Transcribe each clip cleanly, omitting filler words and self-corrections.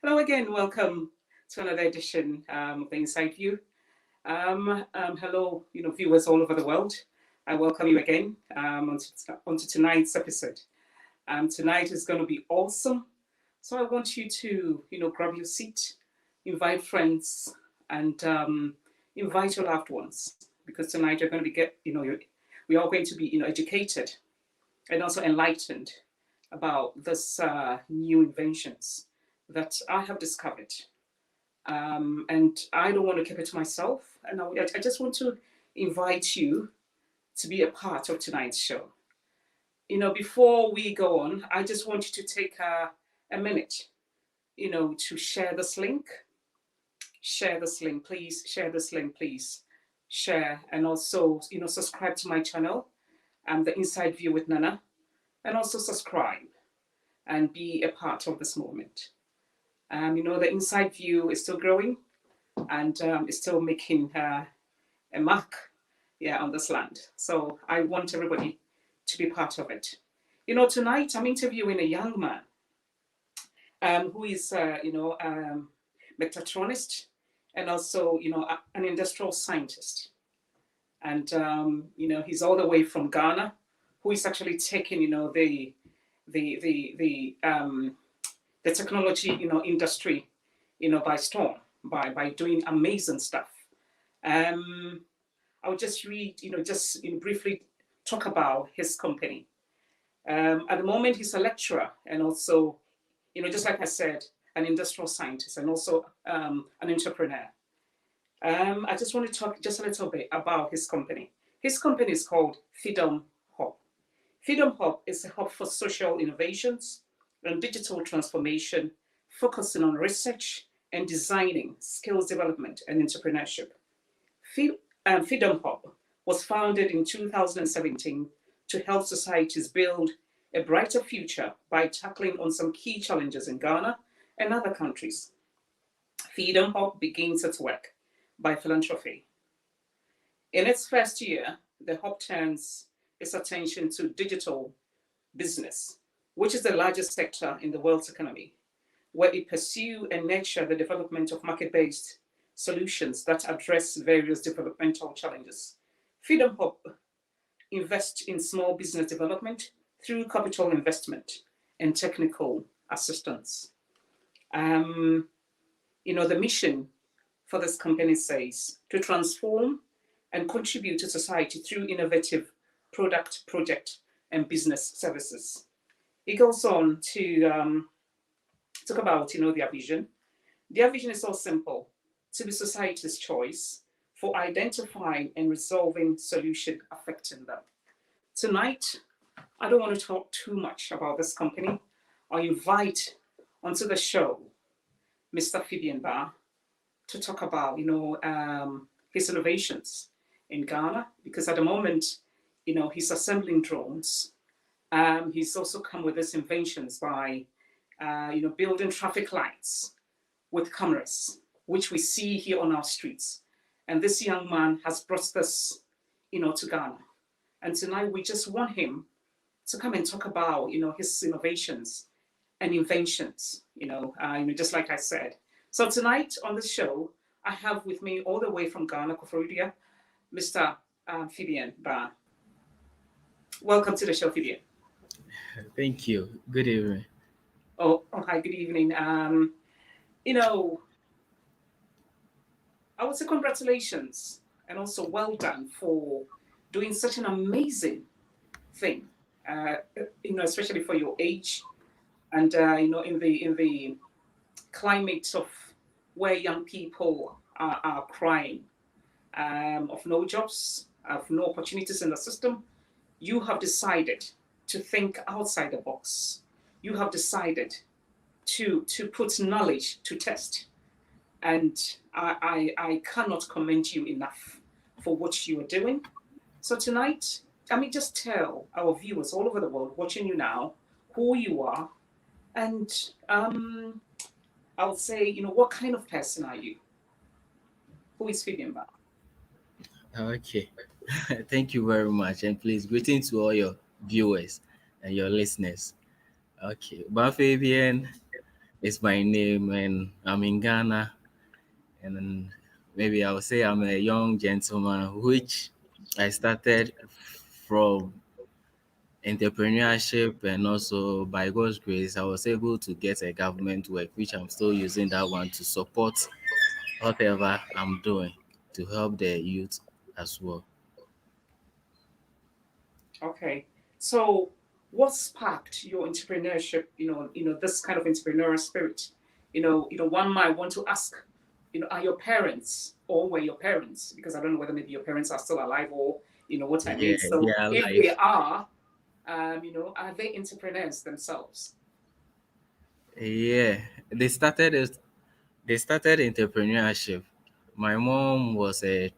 Hello again. Welcome to another edition of the Inside View. Hello, viewers all over the world. I welcome you again onto tonight's episode. Tonight is going to be awesome. So I want you to, grab your seat, invite friends, and invite your loved ones because tonight you're going to be we are going to be, educated and also enlightened about this new inventions that I have discovered. And I don't want to keep it to myself. And I just want to invite you to be a part of tonight's show. Before we go on, I just want you to take a minute, to share this link. Share this link, please. Share this link, please. Share and also, subscribe to my channel, The Inside View with Nana, and also subscribe and be a part of this moment. The Inside View is still growing and is still making a mark, on this land. So I want everybody to be part of it. Tonight I'm interviewing a young man who is, mechatronics and also, an industrial scientist. And, he's all the way from Ghana, who is actually taking, the technology, industry, by storm by doing amazing stuff. I'll just read, just briefly talk about his company. At the moment, he's a lecturer and also, just like I said, an industrial scientist and also an entrepreneur. I just want to talk just a little bit about his company. His company is called Freedom Hub. Freedom Hub is a hub for social innovations and digital transformation, focusing on research and designing, skills development, and entrepreneurship. Freedom Hub was founded in 2017 to help societies build a brighter future by tackling on some key challenges in Ghana and other countries. Freedom Hub begins its work by philanthropy. In its first year, the hub turns its attention to digital business, which is the largest sector in the world's economy, where it pursues and nurture the development of market-based solutions that address various developmental challenges. Freedom Hub invests in small business development through capital investment and technical assistance. The mission for this company says to transform and contribute to society through innovative product, project, and business services. It goes on to talk about, their vision. Their vision is so simple: to be society's choice for identifying and resolving solutions affecting them. Tonight, I don't want to talk too much about this company. I invite onto the show Mr. Fabian Baah to talk about, his innovations in Ghana, because at the moment, he's assembling drones. He's also come with his inventions by, building traffic lights with cameras, which we see here on our streets. And this young man has brought this, to Ghana. And tonight we just want him to come and talk about, his innovations and inventions, just like I said. So tonight on the show, I have with me all the way from Ghana, Koforidua, Mr. Fabian Baah. Welcome to the show, Fabian. Thank you. Good evening. Hi, good evening. You know, I would say congratulations and also well done for doing such an amazing thing. Especially for your age and in the climate of where young people are crying of no jobs, of no opportunities in the system. You have decided to think outside the box. You have decided to put knowledge to test. And I cannot commend you enough for what you are doing. So tonight, just tell our viewers all over the world watching you now who you are, and I would say, what kind of person are you? Who is Fabian Baah? Okay. Thank you very much. And please, greetings to all your viewers and your listeners. Okay. Ba Fabian, It's my name, and I'm in Ghana. And then maybe I would say I'm a young gentleman, which I started from entrepreneurship, and also by God's grace, I was able to get a government work, which I'm still using that one to support whatever I'm doing to help the youth as well. Okay. So what sparked your entrepreneurship, this kind of entrepreneurial spirit? One might want to ask, are your parents or were your parents? Because I don't know whether maybe your parents are still alive or what I Yeah, mean. So yeah, if they life. are, are they entrepreneurs themselves? Yeah, they started it. They started entrepreneurship. My mom was a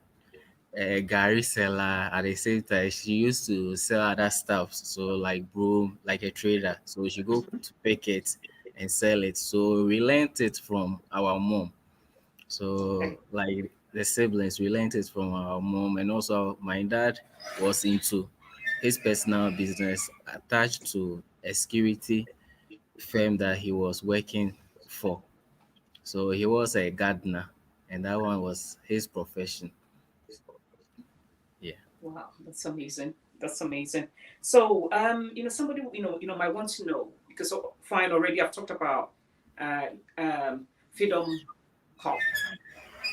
Gary seller. At the same time, she used to sell other stuff, so like broom, like a trader. So she go to pick it and sell it. So we learned it from our mom. Okay. So like the siblings, we learned it from our mom, and also my dad was into his personal business attached to a security firm that he was working for. So he was a gardener, and that one was his profession. Yeah. Wow, that's amazing. That's amazing. So, somebody might want to know because fine already. I've talked about uh, Freedom Hub.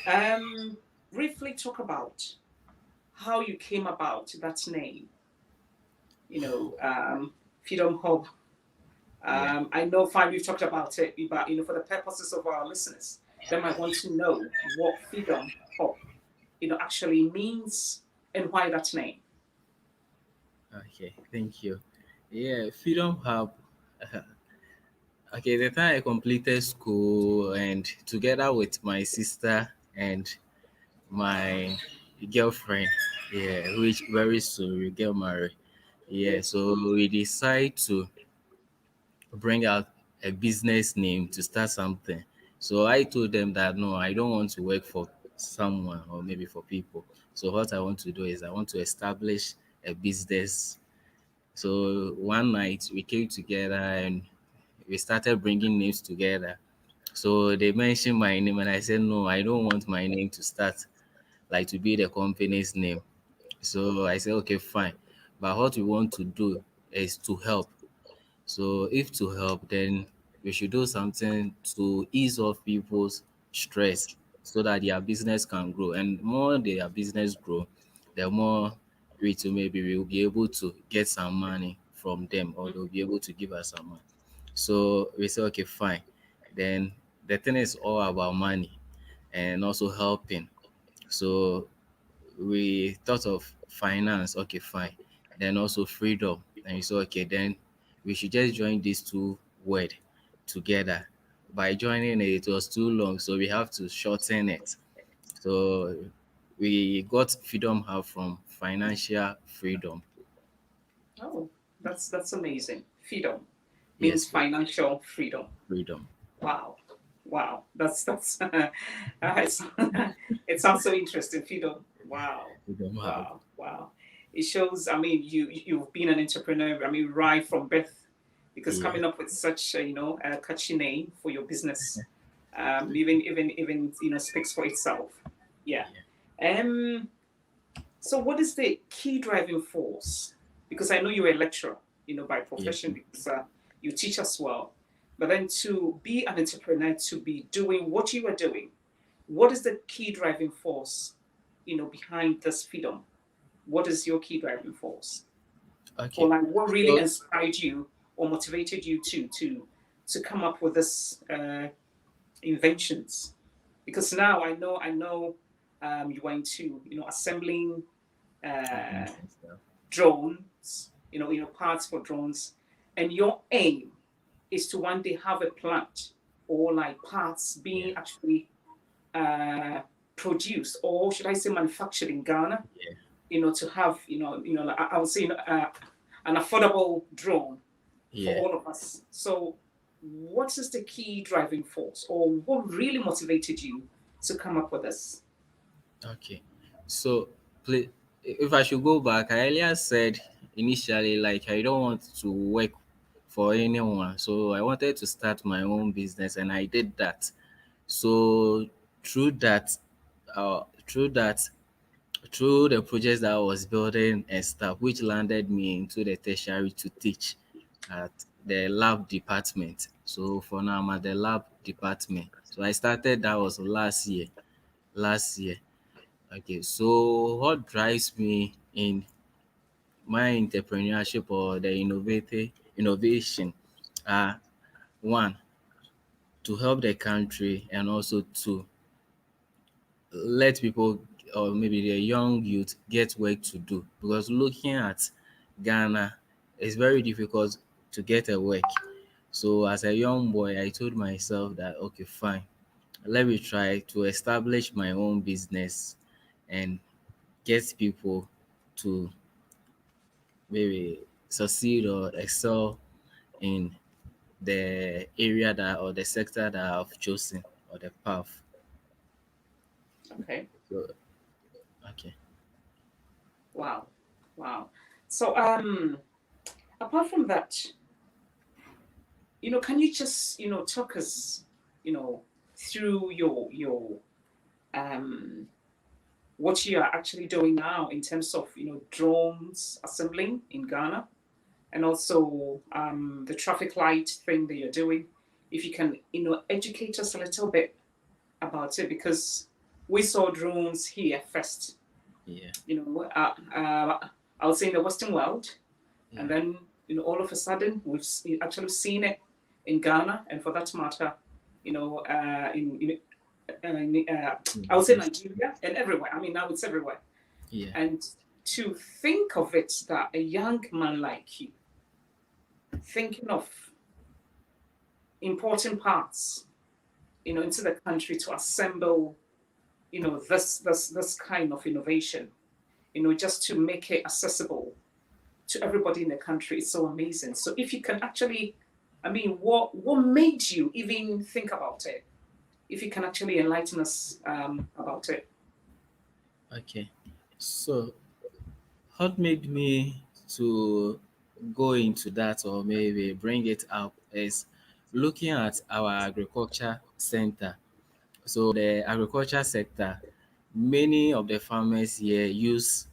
Um, Briefly talk about how you came about that name. Freedom Hub. Yeah. I know fine. We've talked about it, but for the purposes of our listeners, they might want to know what Freedom Hub, actually means and why that name. Okay. Thank you. Yeah, Freedom Hub. Okay, the time I completed school and together with my sister and my girlfriend, yeah, which very soon we get married. Yeah, so we decide to bring out a business name to start something. So I told them that no, I don't want to work for someone or maybe for people. So what I want to do is I want to establish a business. So one night we came together and we started bringing names together. So they mentioned my name and I said no, I don't want my name to start like to be the company's name. So I said okay, fine. But what we want to do is to help. So if to help, then we should do something to ease off people's stress so that their business can grow. And more their business grow, the more we to maybe we will be able to get some money from them or they'll be able to give us some money. So we say okay, fine. Then the thing is all about money and also helping. So we thought of finance, okay, fine. Then also freedom. And we said, okay, then we should just join these two words together. By joining it, it was too long, so we have to shorten it. So we got freedom hub from financial freedom. Oh, that's amazing. Freedom Yes, means please. financial freedom. Freedom. Wow, wow. That's it sounds so interesting. Freedom. Wow, Freedom hub. wow, wow. It shows. I mean, you've been an entrepreneur. I mean, right from birth, because Yeah. coming up with such a catchy name for your business, even speaks for itself. Yeah. Yeah. Um. So, what is the key driving force? Because I know you're a lecturer, by Yeah. profession, because you teach us well. But then to be an entrepreneur, to be doing what you are doing, what is the key driving force, behind this freedom? What is your key driving force? Or Okay. like what really So inspired you or motivated you to come up with this inventions? Because now I know you were into assembling uh, drones and stuff. drones, parts for drones, and your aim is to one day have a plant or like parts Yeah. being actually uh, produced, or should I say manufactured in Ghana, Yeah. to have, like I would say, an affordable drone for Yeah. all of us. So, what is the key driving force, or what really motivated you to come up with this? Okay. So, please, if I should go back, I earlier said initially, like, I don't want to work for anyone. So I wanted to start my own business, and I did that. So through that, through that, through the projects that I was building and stuff, which landed me into the tertiary to teach at the lab department. So for now, I'm at the lab department. So I started that was last year. Last year. Okay. So what drives me in my entrepreneurship or the innovative innovation are one, to help the country, and also to let people, or maybe the young youth, get work to do, because looking at Ghana, it's very difficult to get a work. So as a young boy, I told myself that okay, fine, let me try to establish my own business and get people to maybe succeed or excel in the area that, or the sector that I've chosen, or the path. Okay. So okay. Wow. Wow. So apart from that, can you just, talk us, through your um what you are actually doing now in terms of, drones assembling in Ghana, and also the traffic light thing that you're doing. If you can, educate us a little bit about it, because we saw drones here first, Yeah. I would say in the Western world, and Yeah. then all of a sudden we've actually seen it in Ghana, and for that matter, I would say Yes. Nigeria and everywhere. I mean, now it's everywhere. Yeah. And to think of it that a young man like you thinking of importing parts, into the country to assemble, this kind of innovation, just to make it accessible to everybody in the country is so amazing. So if you can actually, I mean, what made you even think about it? If you can actually enlighten us about it. Okay. So, what made me to go into that, or maybe bring it up, is looking at our agriculture center. So, the agriculture sector, many of the farmers here use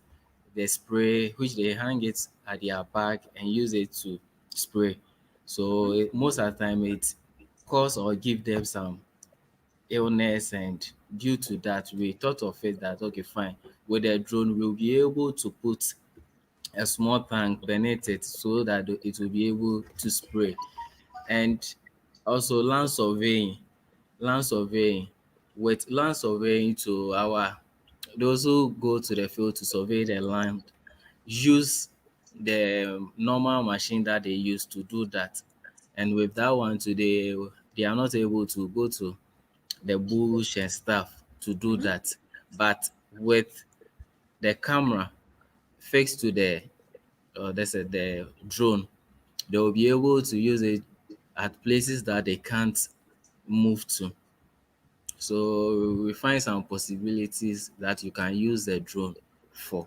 the spray, which they hang it at their back and use it to spray. So, most of the time, it cause or give them some illness, and due to that we thought of it that okay, fine, with a drone we'll be able to put a small tank beneath it so that it will be able to spray. And also land surveying with land surveying to our, those who go to the field to survey the land, use the normal machine that they use to do that. And with that one today, they are not able to go to the bush and stuff to do Mhm. that. But with the camera fixed to the drone, they will be able to use it at places that they can't move to. So we find some possibilities that you can use the drone for.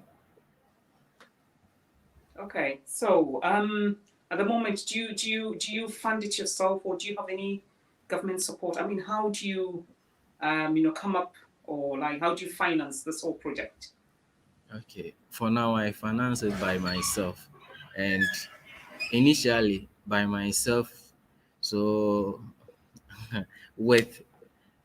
Okay, so at the moment, do you fund it yourself, or do you have any government support? I mean, how do you come up, or like how do you finance this whole project? Okay, for now I finance it by myself, and initially by myself. So with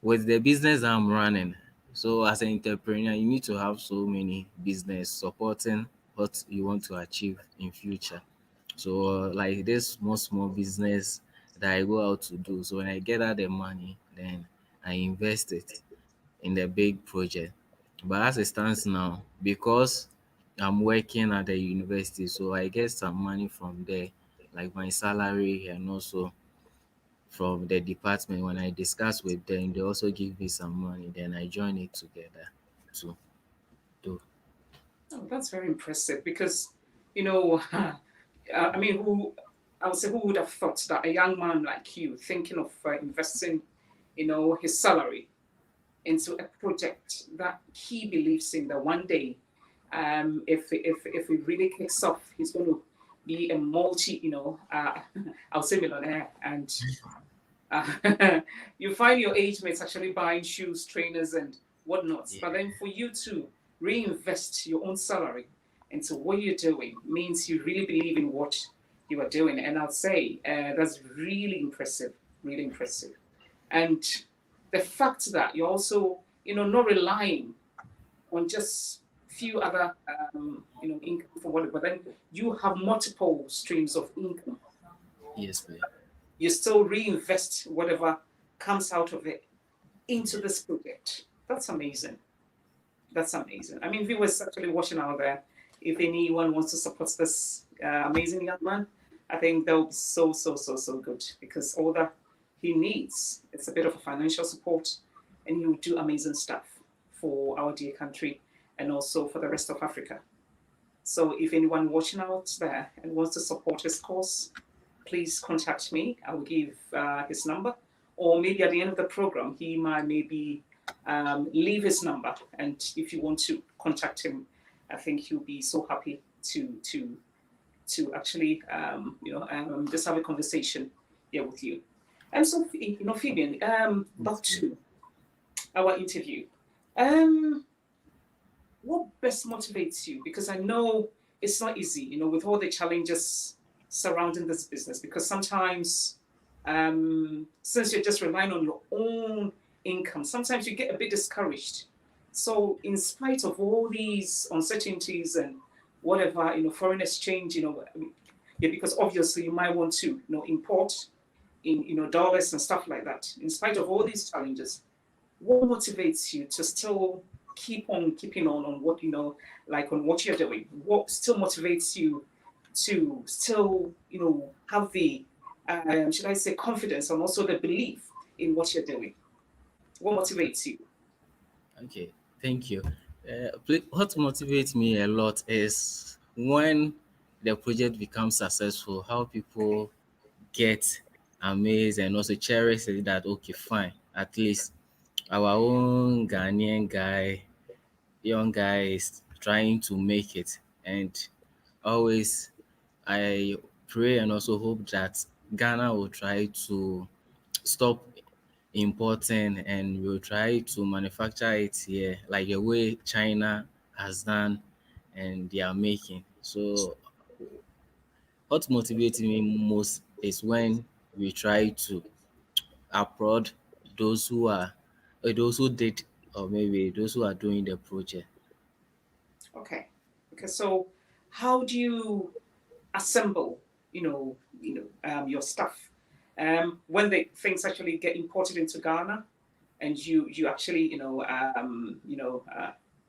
the business I'm running. So as an entrepreneur, you need to have so many business supporting what you want to achieve in future. So like this small business that I go out to do. So when I get out the money, then I invest it in the big project. But as it stands now, because I'm working at the university, so I get some money from there, like my salary, and also from the department. When I discuss with them, they also give me some money. Then I join it together to do. Oh, that's very impressive, because you know, I mean, who I would say, who would have thought that a young man like you thinking of investing, his salary into a project that he believes in, that one day, if it really kicks off, he's going to be a multi, I'll say millionaire, and you find your age mates actually buying shoes, trainers, and whatnot. Yeah. But then for you to reinvest your own salary into what you're doing means you really believe in what you are doing. And I'd say that's really impressive, really impressive. And the fact that you're also, not relying on just few other, income from what, but then you have multiple streams of income. Yes, please. You still reinvest whatever comes out of it into Yeah. this project. That's amazing. That's amazing. I mean, viewers actually watching out there, if anyone wants to support this amazing young man, I think that would be so, so, so, so good because all that he needs is a bit of a financial support and he will do amazing stuff for our dear country and also for the rest of Africa. So if anyone watching out there and wants to support his cause, please contact me. I will give his number. Or maybe at the end of the program, he might maybe leave his number. And if you want to contact him, I think he'll be so happy to actually just have a conversation here with you. And so, Fabian, Yes, back please. to our interview. Um, what best motivates you? Because I know it's not easy, with all the challenges surrounding this business. Because sometimes, since you're just relying on your own income, sometimes you get a bit discouraged. So, in spite of all these uncertainties and whatever, foreign exchange, yeah, because obviously you might want to, import in, dollars and stuff like that. In spite of all these challenges, what motivates you to still keep on keeping on what like on what you're doing? What still motivates you to still have the should I say confidence and also the belief in what you're doing? What motivates you? Okay, thank you. What motivates me a lot is when the project becomes successful, how people get amazed and also cherish it that, okay, fine, at least our own Ghanaian guy, young guy is trying to make it. And always I pray and also hope that Ghana will try to stop importing and we'll try to manufacture it here like the way China has done and they are making. So what motivates me most is when we try to applaud those who are or those who did or maybe those who are doing the project. Okay. Okay. So how do you assemble, your stuff when the things actually get imported into Ghana, and you actually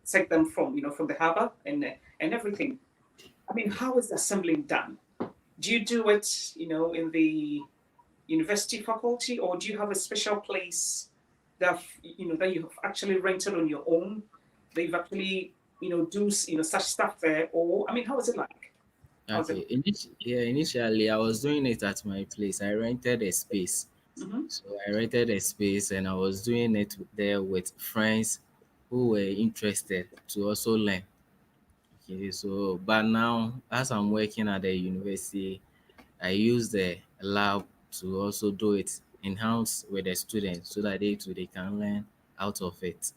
take them from from the harbor and everything. I mean, how is the assembling done? Do you do it, in the university faculty, or do you have a special place that that you have actually rented on your own? That you've actually do such stuff there, or I mean, how is it like? How's it? Okay, yeah, initially I was doing it at my place. I rented a space. Mm-hmm. So I rented a space and I was doing it there with friends who were interested to also learn. Okay, so but now as I'm working at the university, I use the lab to also do it in house with the students so that they too they can learn out of it.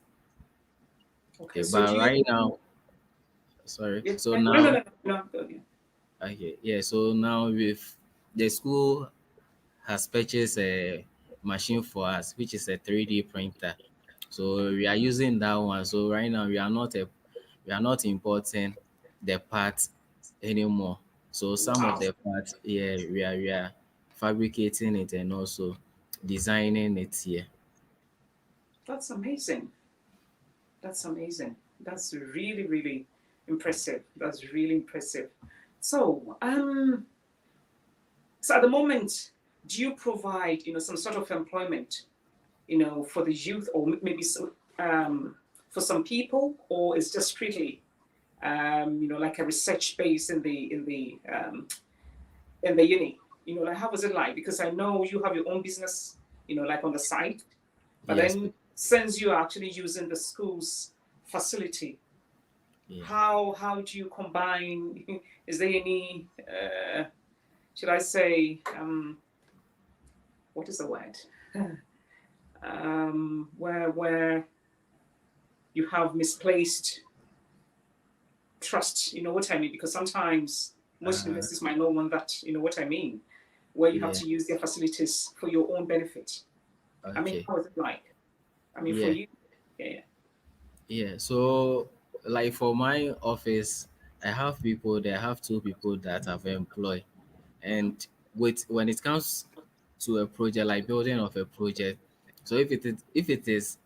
Okay, Okay, so but do you? right now, sorry. Yeah, So no, no, now, no, no, no. Yeah. okay, yeah. So now with the school has purchased a machine for us, which is a 3D printer. So we are using that one. So right now we are not importing the parts anymore. So some of Wow, the parts, yeah, we are fabricating it and also designing it here. that's amazing. That's amazing. That's really, really impressive. That's really impressive. So, so at the moment, do you provide, some sort of employment, for the youth, or maybe some, for some people, or it's just strictly, like a research base in the uni? Like how was it like? Because I know you have your own business, like on the side, but Yes, then since you are actually using the school's facility, Yeah. How do you combine? Is there any should I say what is the word? Where you have misplaced trust. You know what I mean? Because sometimes most Uh, universities might not want that. You know what I mean? Where you have yeah. to use their facilities for your own benefit. I mean, Okay. how is it like? I mean, for Yeah. you, yeah, yeah. Yeah. So, like for my office, I have people. There, I have two people that I've employed, Mm-hmm. and with when it comes to a project like building of a project, so if it is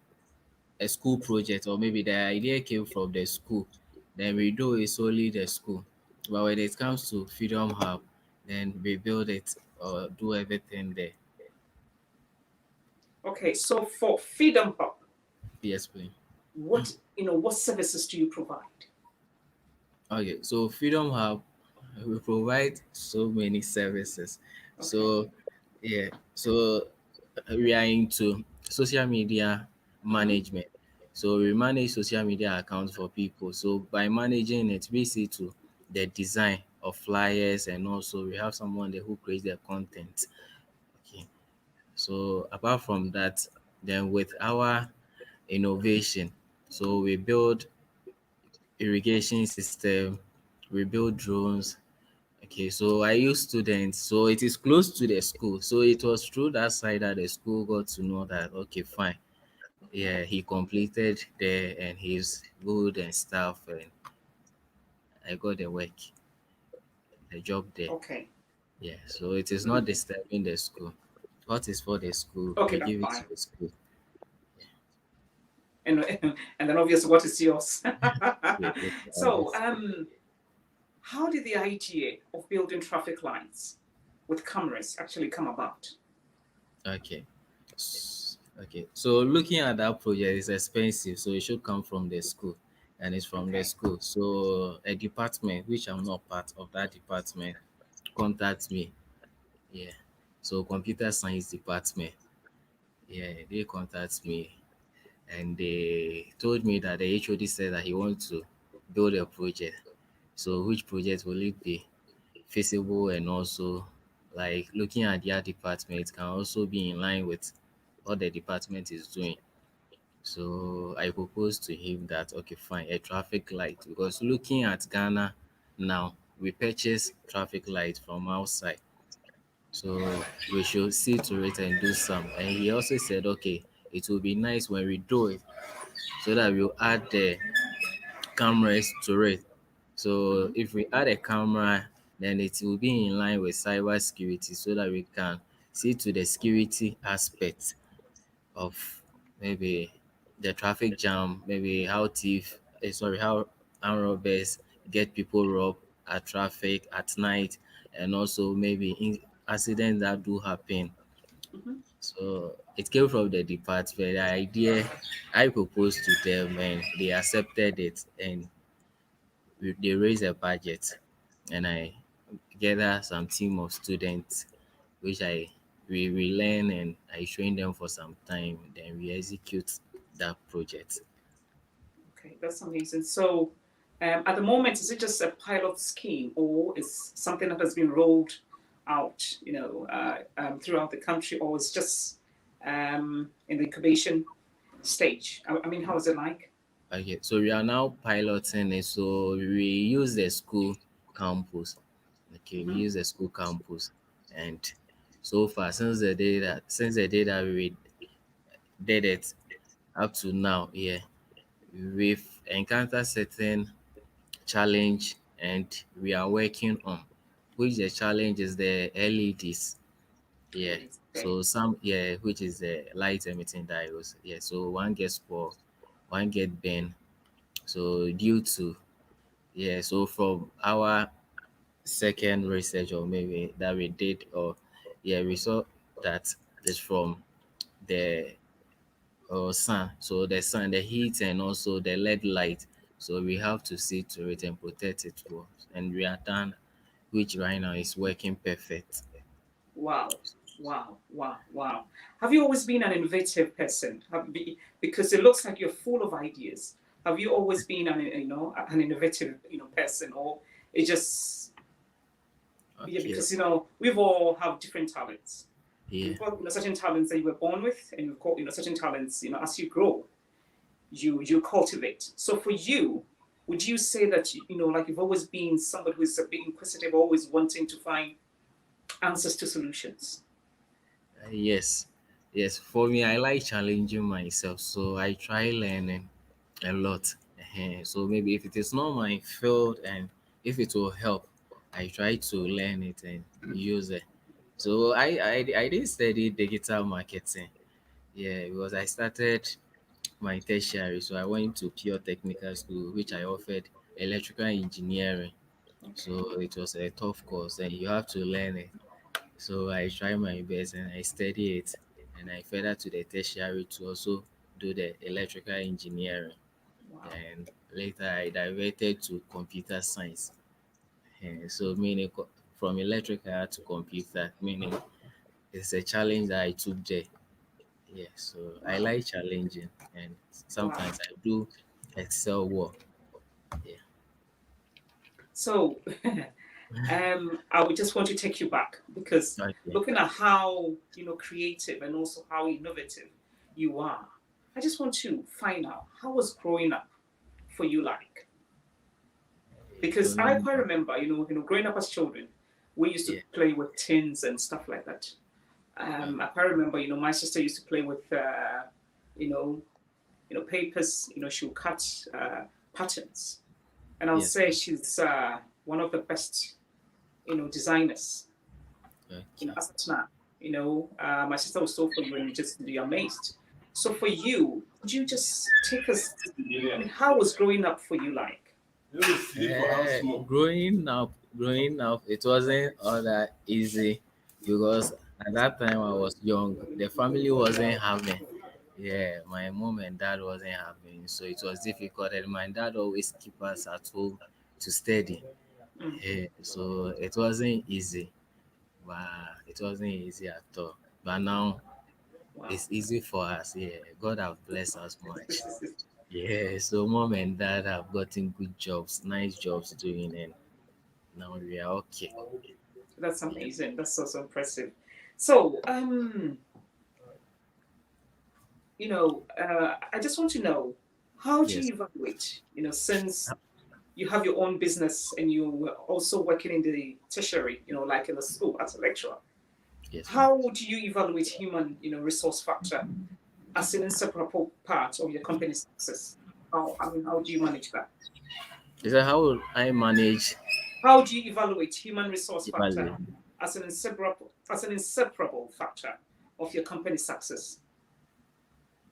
a school project or maybe the idea came from the school, then we do it solely the school. But when it comes to Freedom Hub, then we build it or do everything there. Okay, so for Freedom Hub, Yes, please. what services do you provide? Okay, so Freedom Hub, we provide so many services. Okay. So yeah, so we are into social media Mm-hmm. management. So we manage social media accounts for people. So by managing it, we see to the design of flyers, and also we have someone there who creates the content. Okay. So apart from that, then with our innovation, so we build irrigation system, we build drones. Okay, so I use students, so it is close to the school. So it was through that side that the school got to know that okay, fine. Yeah, he completed there and he's good and stuff, and I got the work, the job there. Okay. Yeah, so it is not Mm. disturbing the school. What is for the school, Okay, we that's give it fine. to the school. And and then obviously, what is yours? Yeah, yeah, So, obviously. how did the idea of building traffic lights with cameras actually come about? Okay. Okay. So looking at that project is expensive, so it should come from the school, and it's from the Okay. school. So a department, which I'm not part of that department, contacts me. Yeah. So computer science department. Yeah, they contact me, and they told me that the HOD said that he wants to build a project. So which project will it be feasible, and also like looking at their department can also be in line with what the department is doing. So I proposed to him that okay, fine, a traffic light, because looking at Ghana now, we purchase traffic light from outside. So we should see to it and do some. And he also said, okay, it will be nice when we do it so that we'll add the cameras to it. So Mm-hmm. if we add a camera, then it will be in line with cyber security so that we can see to the security aspect of maybe the traffic jam, maybe how how armed robbers get people robbed at traffic at night, and also maybe accidents that do happen. Mm-hmm. So it came from the department. The idea I proposed to them, and they accepted it, and they raised a budget, and I gather some team of students, which we learn and I train them for some time. Then we execute that project. Okay, that's amazing. So, at the moment, is it just a pilot scheme, or is something that has been rolled out, throughout the country, or is just in the incubation stage? I mean, how is it like? Okay, so we are now piloting it. So we use the school campus. Okay, we Mm-hmm. use the school campus, and so far since the day that we did it up to now, yeah, we've encountered certain challenge, and we are working on which the challenge is the LEDs. Yeah. Okay. So some, yeah, which is the light emitting diodes. Yeah. So one gets spoiled, one get bent. So due to, yeah, so from our second research or maybe that we did, or yeah, we saw that it's from the sun. So the sun, the heat, and also the LED light. So we have to see to it and protect it well. And we are done, which right now is working perfect. Wow. Wow. Wow. Wow. Have you always been an innovative person? Because it looks like you're full of ideas. Have you always been an innovative person, or it just yeah, Okay. because we've all have different talents. Yeah. You've got certain talents that you were born with, and you've got certain talents as you grow, you cultivate. So for you, would you say that like you've always been somebody who's a bit inquisitive, always wanting to find answers to solutions? Yes. Yes. For me, I like challenging myself, so I try learning a lot. So maybe if it is not my field and if it will help, I try to learn it and use it. So I did study digital marketing. Yeah, because I started my tertiary, so I went to pure technical school, which I offered electrical engineering. Okay. So it was a tough course, and you have to learn it. So I try my best and I study it, and I further to the tertiary to also do the electrical engineering. Wow. Then later I diverted to computer science. So meaning from electrical to computer, meaning it's a challenge that I took there. Yeah, so I Wow. like challenging, and Wow. sometimes I do excel well. Yeah. So I would just want to take you back because Okay. looking at how creative and also how innovative you are, I just want to find out how was growing up for you like? Because I Growing quite up. remember, growing up as children, we used to Yeah. play with tins and stuff like that. Okay. I quite remember, my sister used to play with, you know, papers. She would cut patterns, and I'll Yes. say she's one of the best, designers. Okay. As of now, my sister was so for you, and you just be amazed. So for you, could you just take us? I mean, how was growing up for you like? Growing up, it wasn't all that easy because at that time I was young. The family wasn't having. Yeah, my mom and dad wasn't having, so it was difficult. And my dad always keep us at home to study. Mm, Yeah, so it wasn't easy, but it wasn't easy at all. But now wow. it's easy for us. Yeah, God have blessed us much. Yeah, so mom and dad have gotten good jobs, nice jobs doing, and now we are okay. That's Yeah. amazing. That's so impressive. So, I just want to know, how do Yes. you evaluate, since you have your own business and you were also working in the tertiary, like in the school as a lecturer, Yes, ma'am. how do you evaluate human, resource factor as an inseparable part of your company's success? How do you manage that? Is that how will I manage How do you evaluate human resource the factor value? as an inseparable factor of your company's success?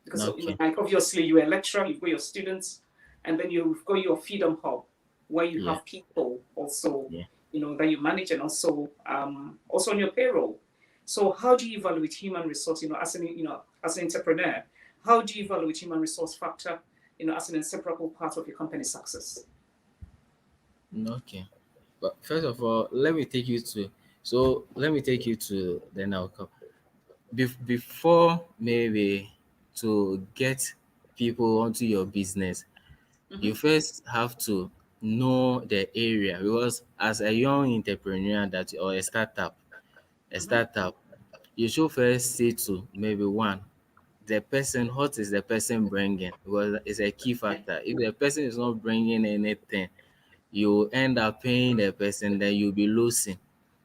Because Okay. like obviously you're a lecturer, you've got your students, and then you've got your freedom hub where you Yeah. have people also, Yeah. that you manage, and also on your payroll. So how do you evaluate human resource, as an entrepreneur? How do you evaluate human resource factor, as an inseparable part of your company's success? Okay. But first of all, let me take you to. So let me take you to the now. Before maybe to get people onto your business, you Mm-hmm. first have to know the area because as a young entrepreneur that or a Mm-hmm. startup, you should first see to maybe one the person, what is the person bringing, because it's a key Okay. factor. If the person is not bringing anything, you end up paying the person, then you'll be losing.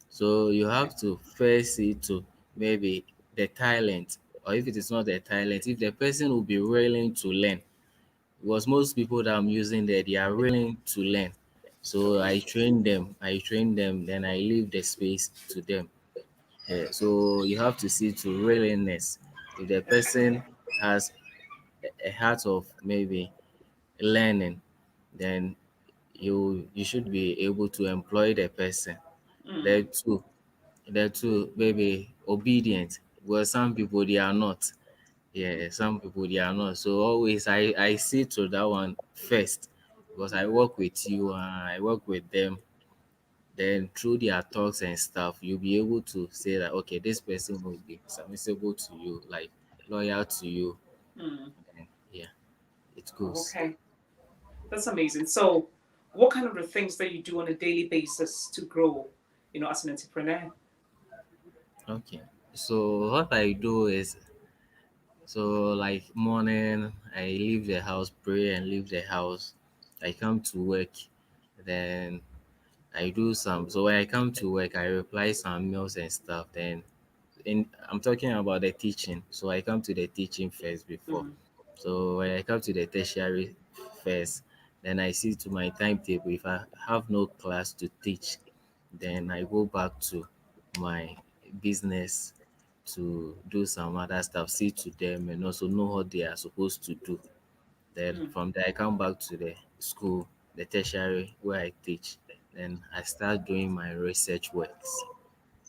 So you Okay. have to first see to maybe the talent, or if it is not the talent, if the person will be willing to learn, because most people that I'm using there, they are willing to learn. So Okay. I train them, then I leave the space to them. Yeah, so you have to see to willingness. If the person has a heart of maybe learning, then you should be able to employ the person. Mm. There too, there too, maybe obedient. Well, some people they are not. Yeah, some people they are not. So always I see to that one first because I work with you and I work with them. Then through their talks and stuff, you'll be able to say that okay, this person will be submissible to you, like loyal to you. Mm. And yeah, it Oh, goes. okay. That's amazing. So, what kind of the things that you do on a daily basis to grow, as an entrepreneur? Okay. So what I do is, so like morning I leave the house, pray and leave the house. I come to work, then I do some. So when I come to work, I reply some mails and stuff. Then I'm talking about the teaching. So I come to the teaching first before. Mm, So when I come to the tertiary first, then I see to my timetable. If I have no class to teach, then I go back to my business to do some other stuff, see to them and also know what they are supposed to do. Then mm, from there I come back to the school, the tertiary where I teach. Then I start doing my research works.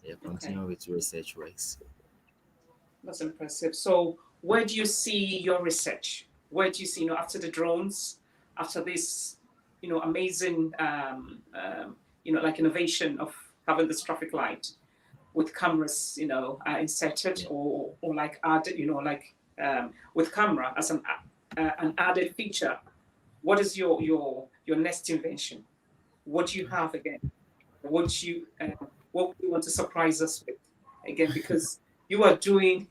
Yeah, okay, continue with research works. that's impressive. So, where do you see your research? Where do you see, after the drones, after this, amazing, like innovation of having this traffic light with cameras, inserted Yeah. or like added, like with camera as an added feature. What is your next invention? What do you have again? What you what do you want to surprise us with again? Because you are doing,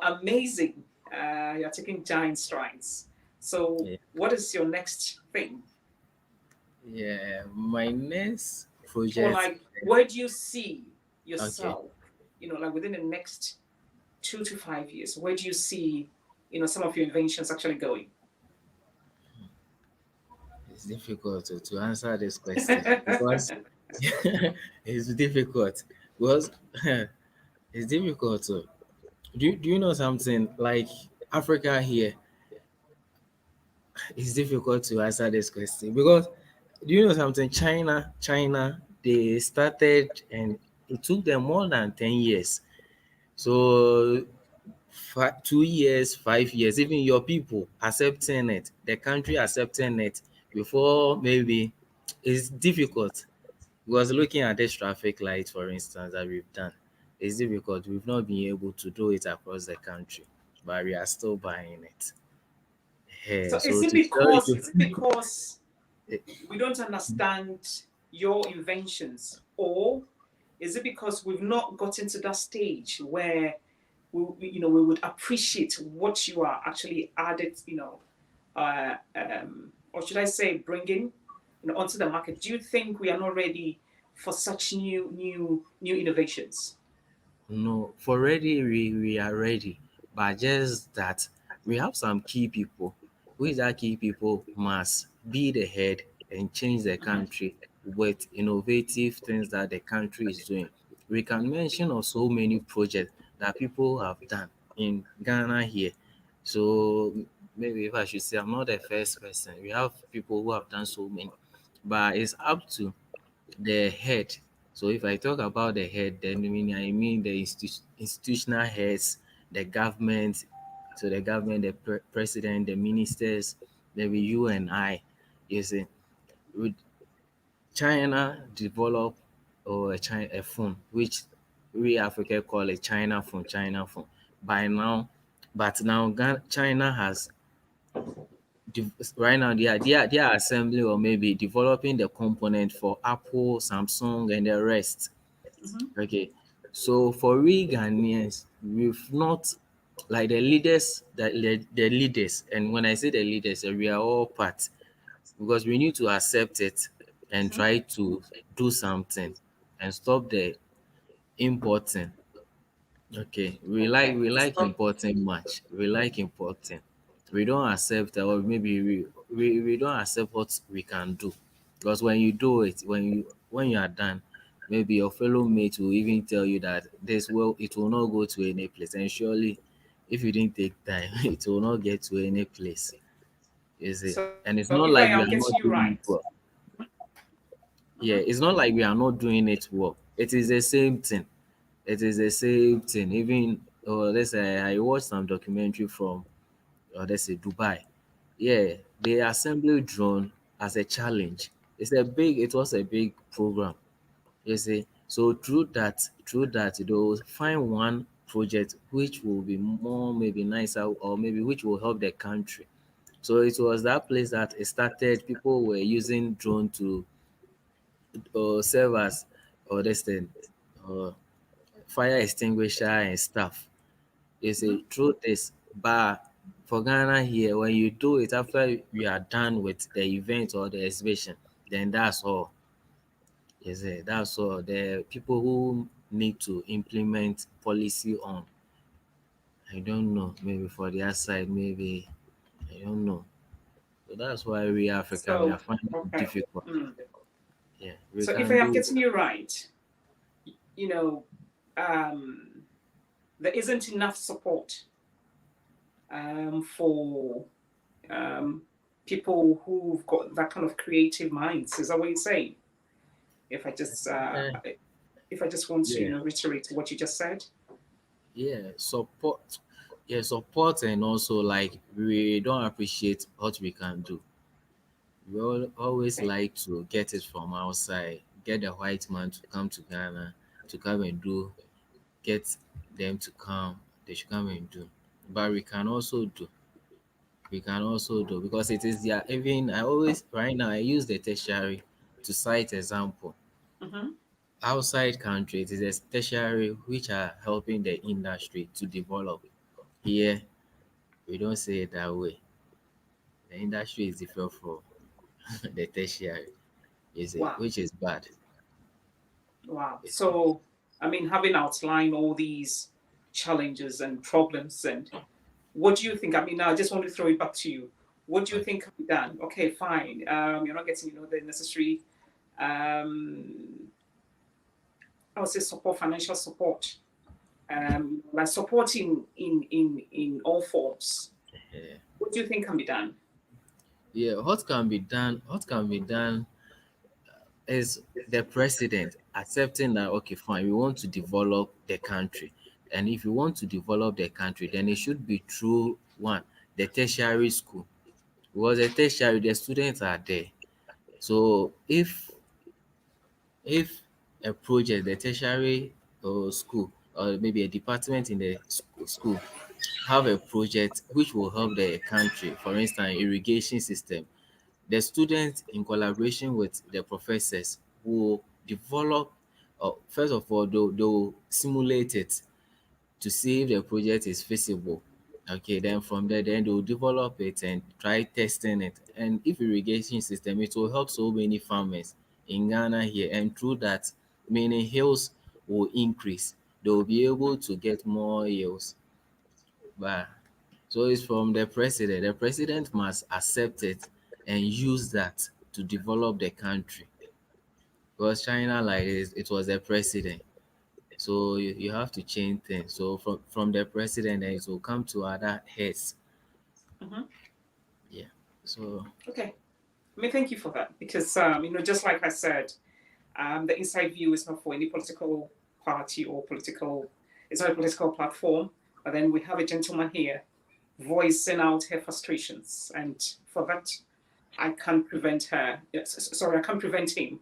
amazing. You're taking giant strides. So, Yeah. what is your next thing? Yeah. My next Or project. like, where do you see Okay. yourself? Like within the next 2 to 5 years. Where do you see, some of your inventions actually going? It's difficult to answer this question because it's difficult because it's difficult to do you know something like Africa here. It's difficult to answer this question because do you know something? China, they started and it took them more than 10 years. So 2 years, 5 years, even your people accepting it, the country accepting it before maybe it's difficult. Because looking at this traffic light, for instance, that we've done, it's difficult. We've not been able to do it across the country, but we are still buying it. Yeah, So is so it to tell because you, is it because eh, we don't understand your inventions, or is it because we've not gotten to that stage where we would appreciate what you are actually added, or should I say, bringing, onto the market? Do you think we are not ready for such new innovations? no, for ready, we are ready, but just that we have some key people. Who is that key people must be the head and change the Mm-hmm. country with innovative things that the country is doing. We can mention of so many projects that people have done in Ghana here. So maybe if I should say I'm not the first person. We have people who have done so many, but it's up to the head. So if I talk about the head, then I mean the institutional heads, the government, so the government, the president, the ministers, maybe you and I. You see, would China develop or a phone which we Africa call a China phone. By now, but now China has right now they are assembling or maybe developing the component for Apple, Samsung, and the rest. Mm-hmm. Okay, so for we Ghanaians, we've not like the leaders, and when I say the leaders, we are all part because we need to accept it and Mm-hmm. try to do something and stop the importing. Okay, Okay. we like So, importing much. We like importing. We don't accept or maybe we don't accept what we can do. Because when you do it, when you are done, maybe your fellow mate will even tell you that this will it will not go to any place. And surely if you didn't take time, it will not get to any place. You see? so And if it's I not am like we getting are you not right. doing it well. Yeah, Mm-hmm. it's not like we are not doing it well. It is the same thing. It is the same thing. Even let's say I watched some documentary from let's say Dubai. Yeah, they assembled drone as a challenge. It was a big program. You see, so through that they will find one project which will be more maybe nicer or maybe which will help the country. So it was that place that it started. People were using drone to serve as or this thing, uh, fire extinguisher and stuff. You Hmm. see, through this, but for Ghana here, when you do it after you are done with the event or the exhibition, then that's all. You see, that's all. The people who need to implement policy on, I don't know, maybe for their side, maybe I don't know. So that's why we African we are So, finding it okay. difficult. Mm. Yeah, we So, if I can am do getting you right, you know, um, there isn't enough support for um, people who've got that kind of creative minds. Is that what you're saying? If I just it. if I just want to, Yeah, reiterate what you just said. yeah, support. Yeah, support, and also like we don't appreciate what we can do. We always Okay. like to get it from outside, get a white man to come to Ghana to come and do, get them to come, they should come and do. But we can also do because it is their even I always right now I use the tertiary to cite example. Mm-hmm. Outside country, it is the tertiary which are helping the industry to develop. Here, we don't say it that way. The industry is different from the tertiary, is it, Wow. which is bad. Wow. It's, So, I mean, having outlined all these challenges and problems, and what do you think? I mean, now I just want to throw it back to you. What do you okay. think can be done? Okay, fine. You're not getting, the necessary, um, I would say, support, financial support, like supporting in all forms. Yeah. What do you think can be done? Yeah, what can be done? What can be done is the president accepting that okay, fine, we want to develop the country, and if you want to develop the country, then it should be through one the tertiary school. Because the tertiary, the students are there. So if a project, the tertiary school or maybe a department in the school have a project which will help the country, for instance, irrigation system, the students in collaboration with the professors will develop, first of all, they'll simulate it to see if the project is feasible. Okay, then from there, then they'll develop it and try testing it. And if irrigation system, it will help so many farmers in Ghana here. And through that, many hills will increase. They will be able to get more yields. But so it's from the president. The president must accept it and use that to develop the country. Because China, like this, it was the president. So you have to change things. So from the president, then it will come to other heads. Hmm. Yeah. So Okay. I mean, thank you for that because, just like I said, the Inside View is not for any political party or political, it's not a political platform. But then we have a gentleman here voicing out her frustrations. And for that, I can't prevent her, yes, sorry, I can't prevent him,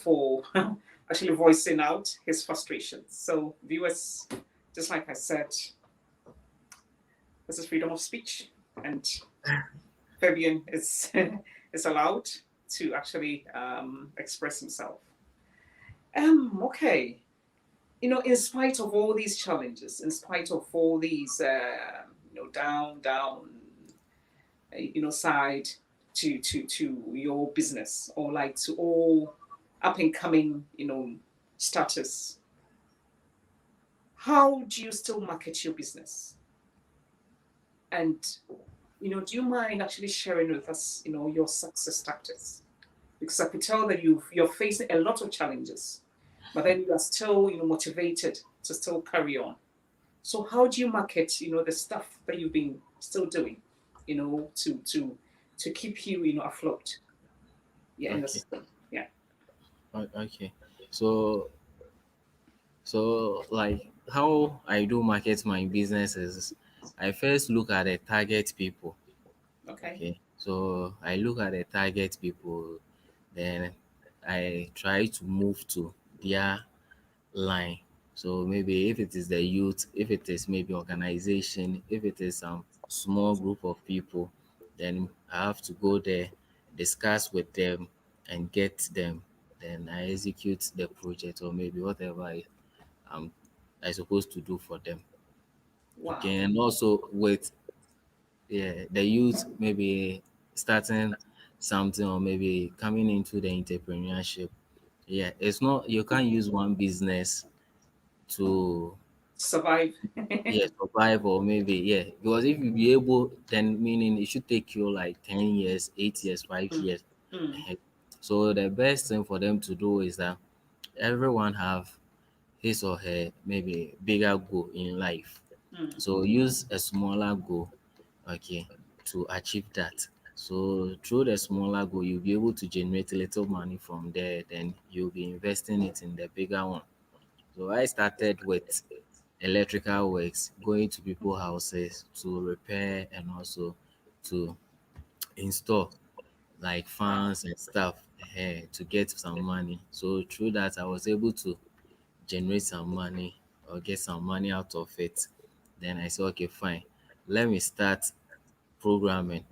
for actually voicing out his frustrations. So, viewers, just like I said, this is freedom of speech. And Fabian is, is allowed to actually express himself. Okay. In spite of all these challenges, in spite of all these, down, side to your business or like to all up and coming, status, how do you still market your business? And, do you mind actually sharing with us, your success tactics? Because I could tell that you're facing a lot of challenges, but then you are still, motivated to still carry on. So how do you market, the stuff that you've been still doing, to keep you, afloat? Yeah, in the okay. system. Yeah. Okay. So like how I do market my business is I first look at the target people. Okay. Okay. So I look at the target people, then I try to move to their line. So maybe if it is the youth, if it is maybe organization, if it is some small group of people, Then I have to go there, discuss with them, and get them. Then I execute the project or maybe whatever I'm I supposed to do for them. Okay, Wow. and also with, yeah, the youth maybe starting something or maybe coming into the entrepreneurship. Yeah, it's not, you can't use one business to, Survive. yeah, survive or maybe, yeah, because if you be able, then meaning it should take you like 10 years, 8 years, 5 Mm, years mm, ahead. So the best thing for them to do is that everyone have his or her maybe bigger goal in life. mm. So use a smaller goal, okay, to achieve that. So through the smaller goal, you'll be able to generate a little money from there. Then you'll be investing it in the bigger one. So I started with electrical works, going to people's houses to repair and also to install like Wow. fans and stuff to get some money. So through that, I was able to generate some money or get some money out of it. Then I said, okay, fine. Let me start programming.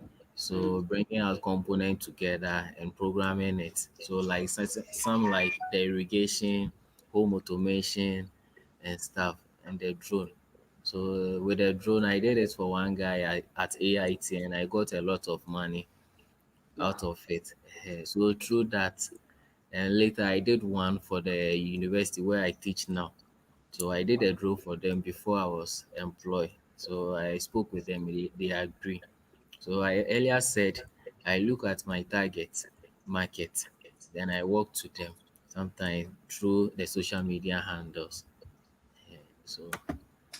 Mm, So bringing out component together and programming it. So like some like the irrigation, home automation and stuff, and the drone. So with the drone, I did it for one guy at AIT, and I got a lot of money out wow. of it. So through that, and later I did one for the university where I teach now. So I did Wow. a draw for them before I was employed. So I spoke with them, they agree. So I earlier said I look at my target market, then I work to them sometimes through the social media handles. Yeah, so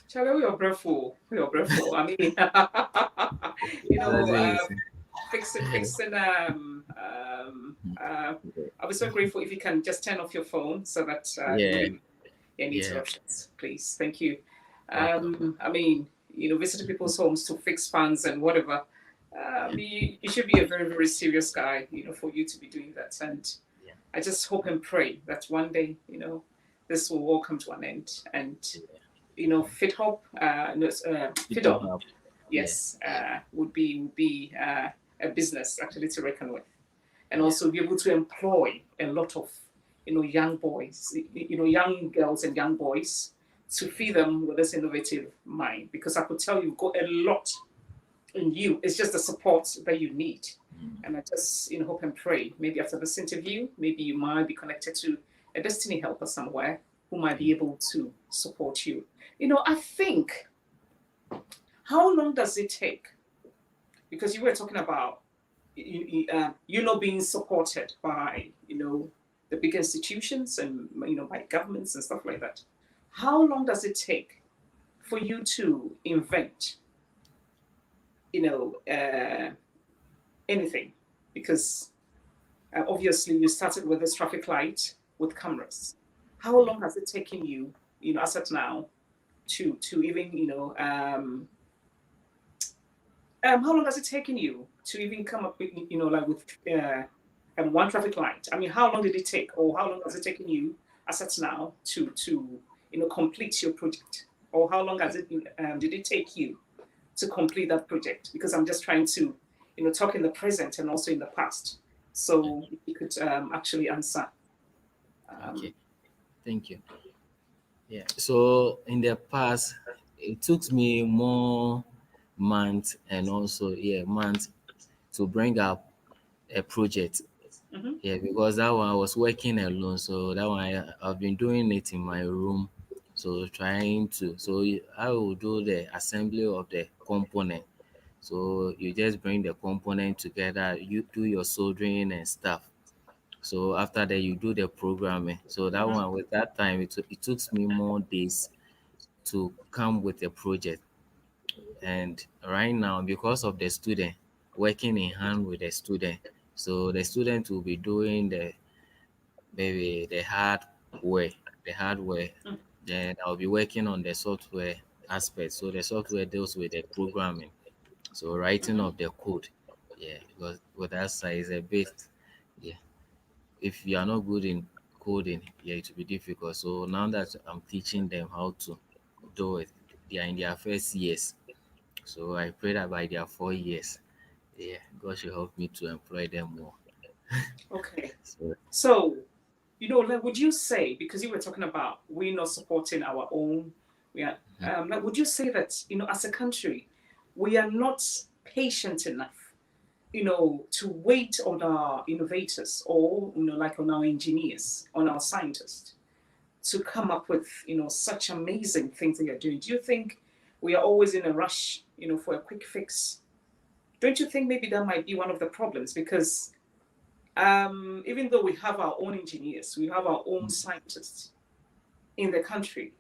Charlie, we are grateful. We are grateful. I mean, you that's know, it. fixing. I'll be so grateful if you can just turn off your phone so that there Yeah, wouldn't be any yeah, interruptions, please. Thank you. welcome. I mean, visiting people's homes to fix fans and whatever. You should be a very, very serious guy, for you to be doing that. And Yeah, I just hope and pray that one day, this will all come to an end. And, people FitHop, have, yeah, yes, would be a business actually to reckon with, and yeah, also be able to employ a lot of young boys, young girls and young boys, to feed them with this innovative mind. Because I could tell you've got a lot in you. It's just the support that you need. And I just hope and pray maybe after this interview, maybe you might be connected to a destiny helper somewhere who might be able to support you. I think, how long does it take? Because you were talking about being supported by the big institutions and by governments and stuff like that. How long does it take for you to invent you know uh, anything? Because obviously you started with this traffic light with cameras. How yeah. long has it taken you, as at now, to even how long has it taken you to even come up with, like with one traffic light? I mean, how long did it take, or how long has it taken you, as at now, to complete your project, or how long has it did it take you to complete that project? Because I'm just trying to, talk in the present and also in the past. So if you could actually answer. Okay, Um, thank you. Yeah. So in the past, it took me more months and also, yeah, months to bring up a project. mhm, Yeah, because that one I was working alone, so that one I've been doing it in my room. So trying to, so I will do the assembly of the component. So you just bring the component together, you do your soldering and stuff. So after that, you do the programming. So that mhm, one, with that time, it took me more days to come with a project. And right now, because of the student working in hand with the student, so the student will be doing the maybe the hardware. mm, Then I'll be working on the software aspect. So the software deals with the programming, so writing mhm. of the code. Yeah, because with that side is a bit, yeah. If you are not good in coding, yeah, it will be difficult. So now that I'm teaching them how to do it, they are in their first years. So I pray that by their 4 years, Yeah, God should help me to employ them more. Okay. So So, like, would you say, because you were talking about we not supporting our own, we are, like, would you say that, as a country, we are not patient enough, to wait on our innovators or, like on our engineers, on our scientists to come up with, such amazing things that you're doing? Do you think we are always in a rush, for a quick fix? Don't you think maybe that might be one of the problems? Because even though we have our own engineers, we have our own scientists in the country,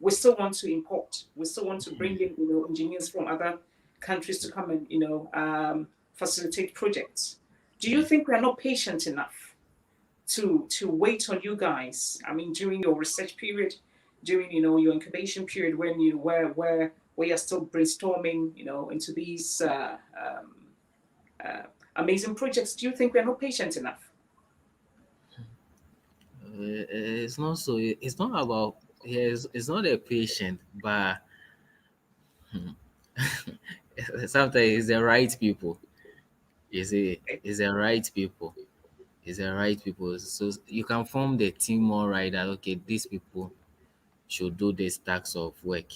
we still want to import. We still want to bring in, engineers from other countries to come and, facilitate projects. Do you yeah, think we are not patient enough to wait on you guys? I mean, during your research period, during your incubation period, when you where you're still brainstorming, into these uh, amazing projects. Do you think we're not patient enough? it's not so. It's not about. Yeah, it's not a patient, but sometimes it's the right people. You see, it's the right people. It's the right people. So you can form the team all right. That okay, these people should do this task of work.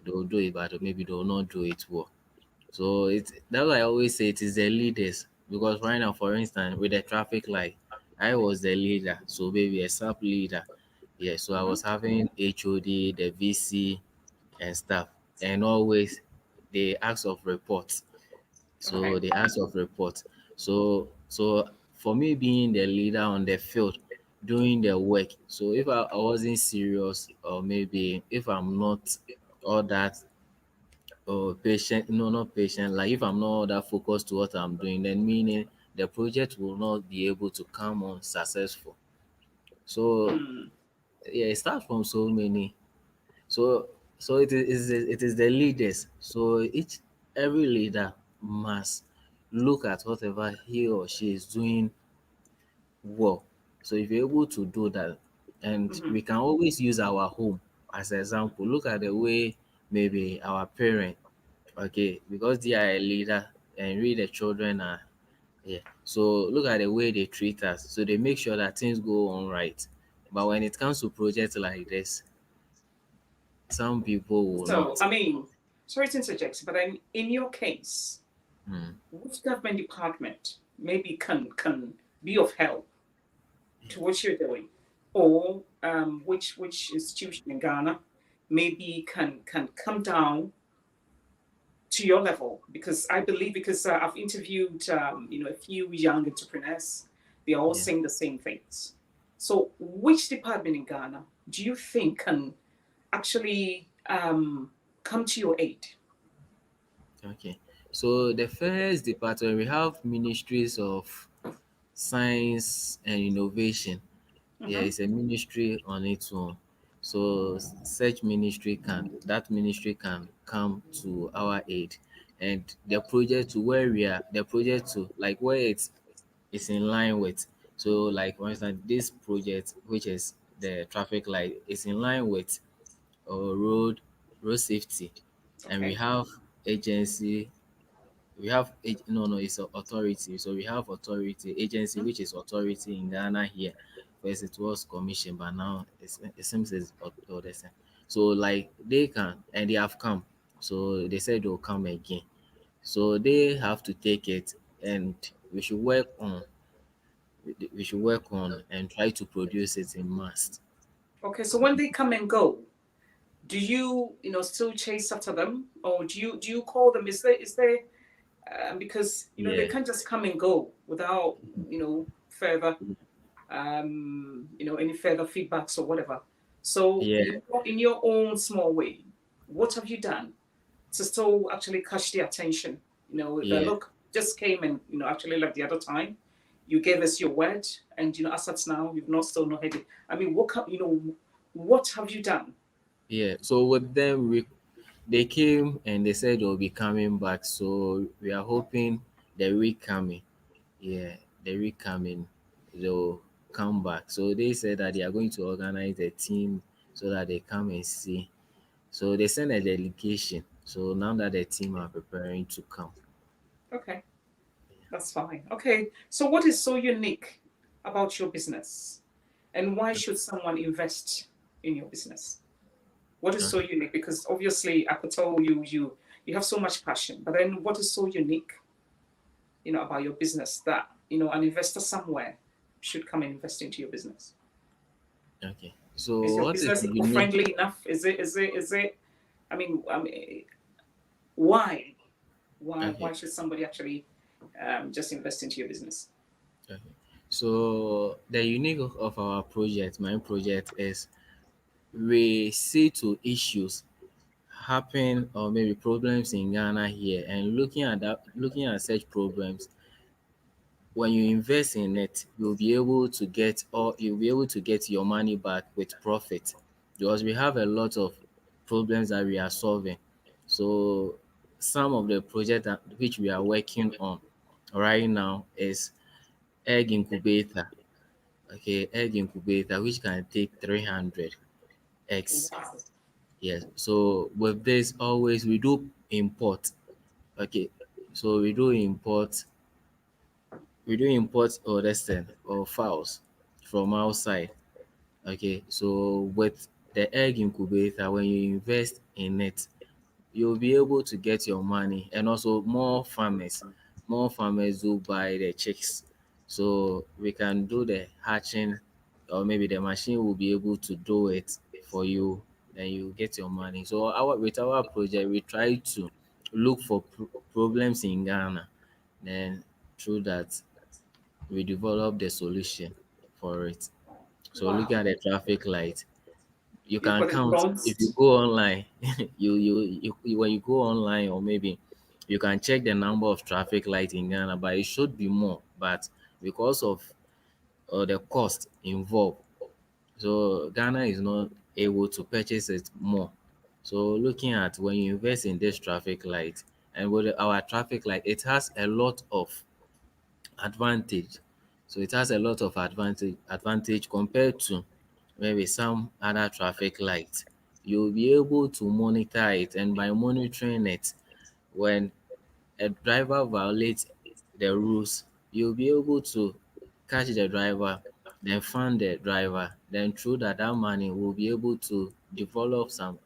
They'll do it, but maybe they'll not do it well. So it's that's why I always say it is the leaders, because right now, for instance, with the traffic light, I was the leader, so maybe a sub leader. Yeah, so I Mhm. was having HOD, the VC, and stuff, and always they ask of reports. So Okay. they ask of reports. So for me being the leader on the field, doing the work. So if I wasn't serious, or maybe if I'm not all that patient, no, not patient, like if I'm not all that focused to what I'm doing, then meaning the project will not be able to come on successful. So Mm. yeah, it starts from so many. So it is the leaders. So every leader must look at whatever he or she is doing well. So if you're able to do that, and Hmm. we can always use our home as an example. Look at the way maybe our parent, okay, because they are a leader, and we the children are, yeah. So look at the way they treat us. So they make sure that things go on right. But when it comes to projects like this, some people will So, not. I mean, sorry to interject, but then in your case, Hmm. which government department maybe can be of help to what you're doing, or which institution in Ghana maybe can come down to your level? Because I believe, because I've interviewed a few young entrepreneurs, they're all Yeah. saying the same things. So, which department in Ghana do you think can actually come to your aid? Okay. So the first department, we have ministries of science and innovation. Yeah, Hmm. it's a ministry on its own. So such ministry can that ministry can come to our aid, and the project to where we are, the project to like where it's in line with. So like for instance, this project, which is the traffic light, is in line with road safety, and we Okay. have agency. We have no, no, it's a authority. So we have authority agency, Mhm. which is authority in Ghana here. First it was commission, but now it seems it's the same. So like they can, and they have come. So they said they'll come again. So they have to take it, and we should work on we should work on and try to produce it in mass. Okay. So when they come and go, do you still chase after them, or do you call them? Is there because they Yeah, can't just come and go without further any further feedbacks or whatever. So yeah, in your own small way, what have you done to still actually catch the attention? The yeah. look just came and actually like the other time, you gave us your word, and as at now you've not still not had it. I mean, what have you done? Yeah, so with them, they came and they said they'll be coming back. So we are hoping the week coming, yeah, the week coming, they'll come back. So they said that they are going to organize a team so that they come and see. So they sent a delegation. So now that the team are preparing to come. Okay. That's fine. Okay. So, what is so unique about your business, and why should someone invest in your business? What is so Okay. unique? Because obviously, I could tell you have so much passion, but then what is so unique, about your business that an investor somewhere should come and invest into your business? Okay. Is So your what is business unique? eco-friendly enough? Is it? I mean, why? Why? Okay. Why should somebody actually just invest into your business? Okay. So the unique of our project, my project, is we see to issues happen or maybe problems in Ghana here, and looking at such problems, when you invest in it, you'll be able to get your money back with profit, because we have a lot of problems that we are solving. So some of the projects which we are working on right now is egg incubator. Okay, egg incubator which can take 300 eggs. Wow, Yes. So with this, always we do import. Okay. So we do import or this thing or files from outside. Okay. So with the egg incubator, when you invest in it, you'll be able to get your money, and also more farmers do buy the chicks, so we can do the hatching, or maybe the machine will be able to do it for you, then you get your money. So with our project, we try to look for problems in Ghana, then through that we develop the solution for it. So looking wow. at the traffic light, you You can call it count if you bronze? go online. When you go online, or maybe you can check the number of traffic light in Ghana, but it should be more. But because of the cost involved, so Ghana is not able to purchase it more. So looking at when you invest in this traffic light, and with our traffic light, it has a lot of advantage. So it has a lot of advantage compared to maybe some other traffic lights. You'll be able to monitor it, and by monitoring it, when a driver violates the rules, you'll be able to catch the driver, then fund the driver. Then through that money will be able to develop some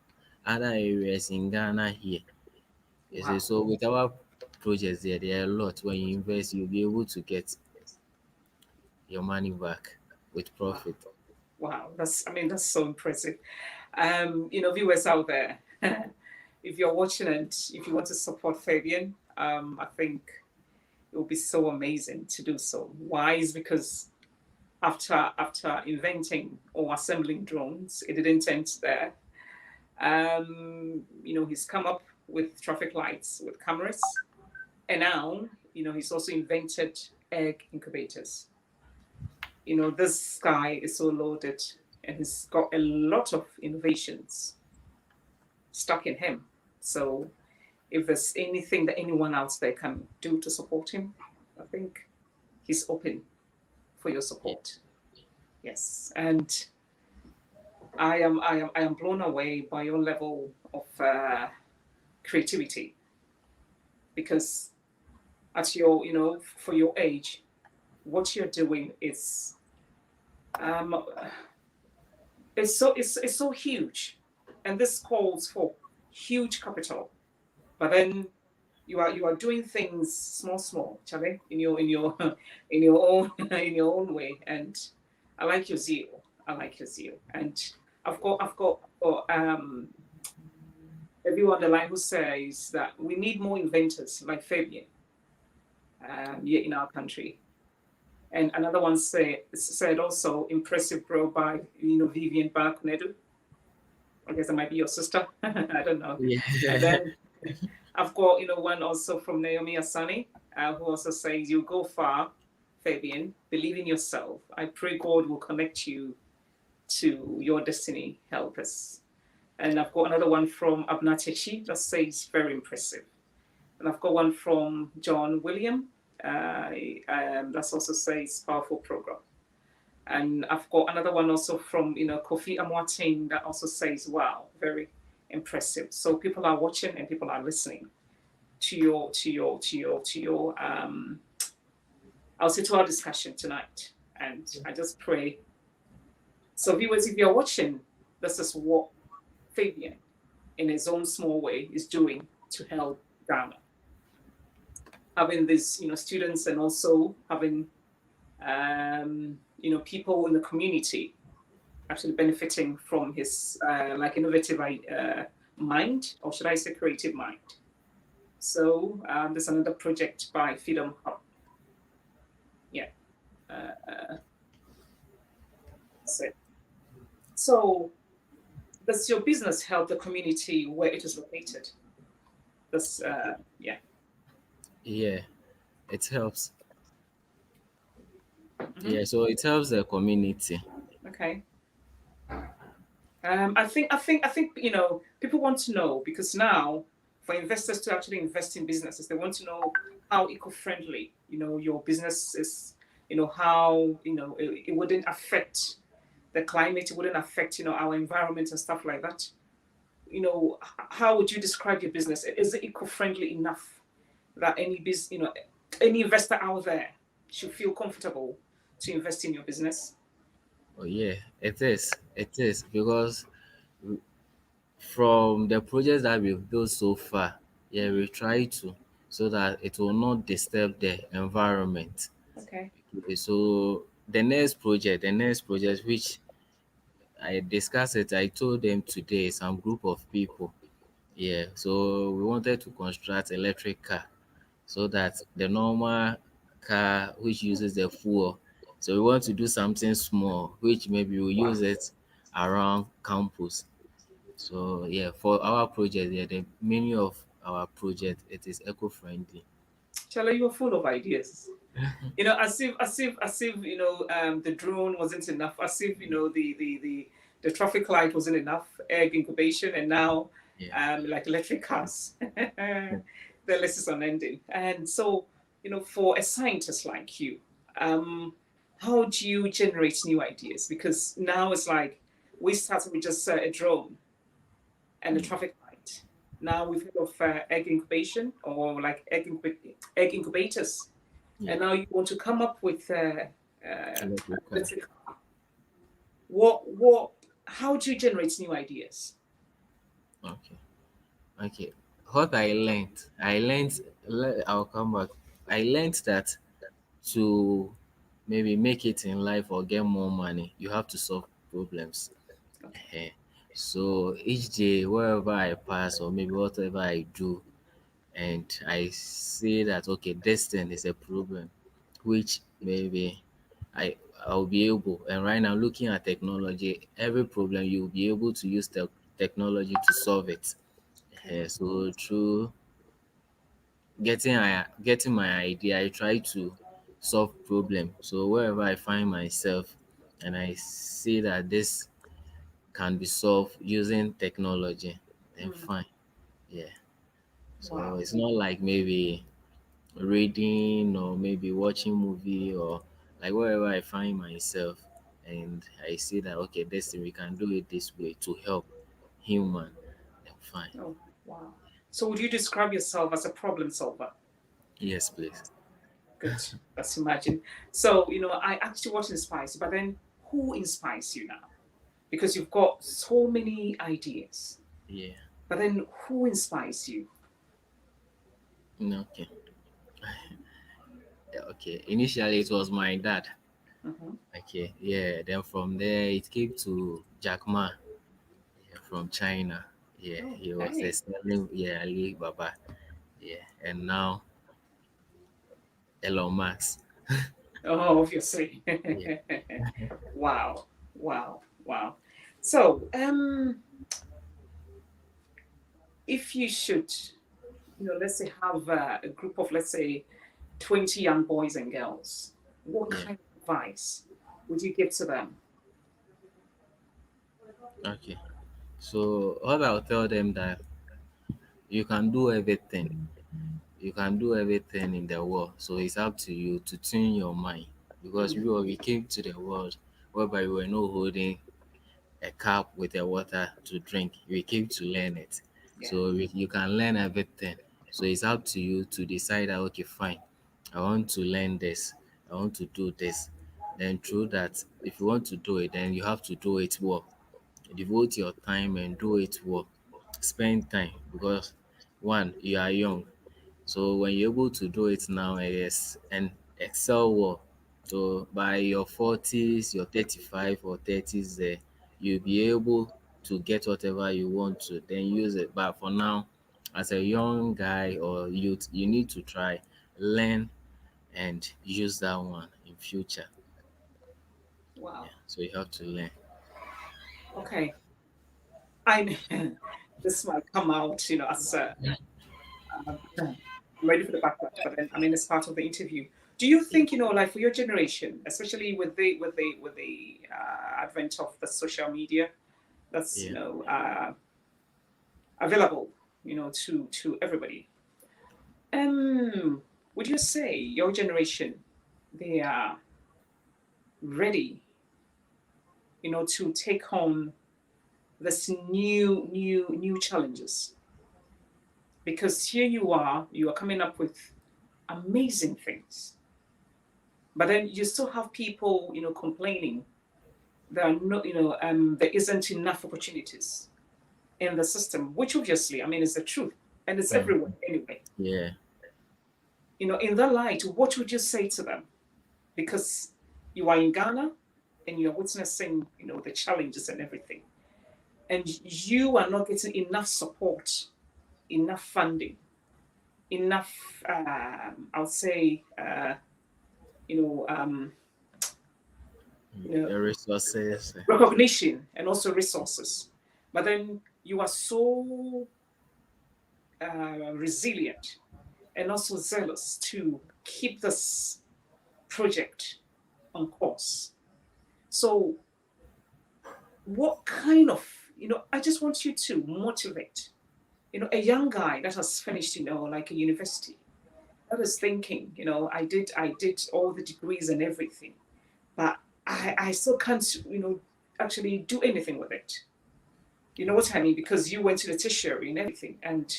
other areas in Ghana here. You see, Wow, so with our projects there are a lot. When you invest, you'll be able to get your money back with wow, profit. wow. That's so impressive. Viewers out there, if you're watching and if you want to support Fabian, I think it will be so amazing to do so. Why? Is because after inventing or assembling drones, it didn't end there. He's come up with traffic lights with cameras, and now he's also invented egg incubators. This guy is so loaded, and he's got a lot of innovations stuck in him. So if there's anything that anyone else there can do to support him, I think he's open for your Yeah. support. Yes, and I am blown away by your level of creativity, because at your for your age, what you're doing is um, it's so huge, and this calls for huge capital. But then you are doing things small, small, Charlie, in your in your own in your own way. And I like your zeal. I like your zeal. And I've got everyone on the line who says that we need more inventors like Fabian here in our country. And another one said also impressive, bro, by Vivian Baah. I guess that might be your sister. I don't know. Yeah. And then I've got one also from Naomi Asani, who also says you go far, Fabian. Believe in yourself. I pray God will connect you to your destiny helpers. And I've got another one from Abnatechi that says very impressive. And I've got one from John William. That also says powerful program. And I've got another one also from Kofi Amwating that also says wow, very impressive. So people are watching and people are listening to your I'll say to our discussion tonight. And I just pray. So, viewers, if you're watching, this is what Fabian, in his own small way, is doing to help Ghana. Having these, students and also having, people in the community actually benefiting from his like innovative mind, or should I say creative mind. So there's another project by Freedom Hub. Yeah. Uh, so, so does your business help the community where it is located? This, yeah. Yeah, it helps. Hmm. Yeah, so it helps the community. Okay. I think people want to know, because now for investors to actually invest in businesses, they want to know how eco-friendly your business is. How it wouldn't affect the climate, it wouldn't affect our environment and stuff like that. How would you describe your business? Is it eco-friendly enough that any investor out there should feel comfortable to invest in your business? Oh yeah, it is. It is because from the projects that we've built so far, yeah, we try to so that it will not disturb the environment. Okay. Okay, so the next project which I discussed it, I told them today, some group of people. Yeah, so we wanted to construct electric car so that the normal car which uses the fuel. So we want to do something small, which maybe we'll use Wow. it around campus. So yeah, for our project, yeah, the many of our project it is eco-friendly. Chala, you're full of ideas. As if the drone wasn't enough, as if the traffic light wasn't enough, egg incubation, and now Yeah. like electric cars. The list is unending. And so, for a scientist like you, um, how do you generate new ideas? Because now it's like we started with just a drone and a Mm, traffic light. Now we've heard of egg incubation, or like egg incubators, yeah. and now you want to come up with Electric car. electric car. What how do you generate new ideas? Okay. Okay. What I'll come back. I learned that to maybe make it in life or get more money, you have to solve problems. Okay. Ehen. So each day, wherever I pass or maybe whatever I do, and I see that okay, this thing is a problem, which maybe I'll be able. And right now, looking at technology, every problem you'll be able to use technology to solve it. Okay. So through getting my idea, I try to solve problem. So wherever I find myself, and I see that this can be solved using technology, then Mm. fine. Yeah. So Wow. it's not like maybe reading or maybe watching movie or like wherever I find myself and I see that okay, this thing we can do it this way to help human, then fine. Oh, wow. So would you describe yourself as a problem solver? Yes, please. Good. Let's imagine. So, I asked you what inspires you, but then who inspires you now? Because you've got so many ideas. Yeah. But then who inspires you? Okay. Yeah, okay. Initially it was my dad. Hmm. Okay. Yeah. Then from there it came to Jack Ma, yeah, from China. Yeah. Oh, He was okay. selling, yeah, Ali Baba. Yeah. And now Elon Musk. Oh, obviously. Yeah. Wow. Wow. Wow. So, if you should, let's say have a group of, let's say, 20 young boys and girls, what Yeah. kind of advice would you give to them? Okay. So what I'll tell them that you can do everything. You can do everything in the world. So it's up to you to tune your mind. Because Mm, we came to the world whereby we were not holding a cup with a water to drink. We came to learn it. yeah. So you can learn everything. So it's up to you to decide that okay, fine, I want to learn this. I want to do this. Then through that, if you want to do it, then you have to do it well. Devote your time and do it well. Spend time because one, you are young. So when you're able to do it now, yes, and excel well. So by your 40s, your 35 or 30s, you'll be able to get whatever you want to, then use it. But for now, as a young guy or youth, you need to try, learn, and use that one in future. Yeah. Wow. So you have to learn. Okay. I this might come out, as I'm ready for the backlash, but then I mean, it's part of the interview. Do you think, like for your generation, especially with the advent of the social media that's Yeah. available, to everybody, um, would you say your generation they are ready, to take on this new challenges? Because here you are coming up with amazing things, but then you still have people, complaining there are no, there isn't enough opportunities in the system, which obviously, I mean, is the truth, and it's Mm. everywhere anyway. Yeah. In that light, what would you say to them? Because you are in Ghana and you're witnessing, the challenges and everything, and you are not getting enough support, enough funding, enough, I'll say, you know, um, you know, The resources. recognition and also resources. But then you are so resilient and also zealous to keep this project on course. So, what kind of, I just want you to motivate, a young guy that has finished, like a university, that is thinking, I did all the degrees and everything, but I still can't, actually do anything with it. You know what I mean? Because you went to the tertiary and everything, and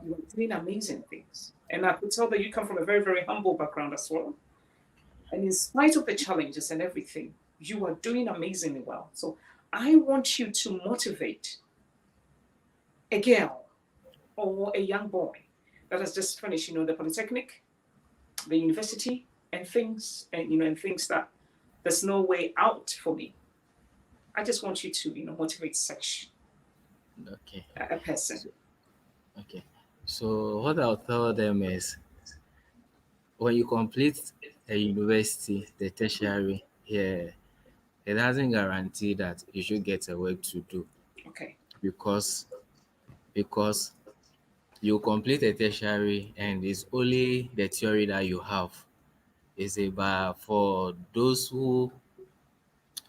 you were doing amazing things. And I could tell that you come from a very, very humble background as well. And in spite of the challenges and everything, you are doing amazingly well. So I want you to motivate a girl or a young boy that has just finished, the polytechnic, the university, and things, and things that there's no way out for me. I just want you to, motivate such Okay. a person. So, okay. So what I'll tell them is when you complete a university, the tertiary, yeah, it doesn't guarantee that you should get a work to do Okay. because because you complete a tertiary and it's only the theory that you have. Is about for those who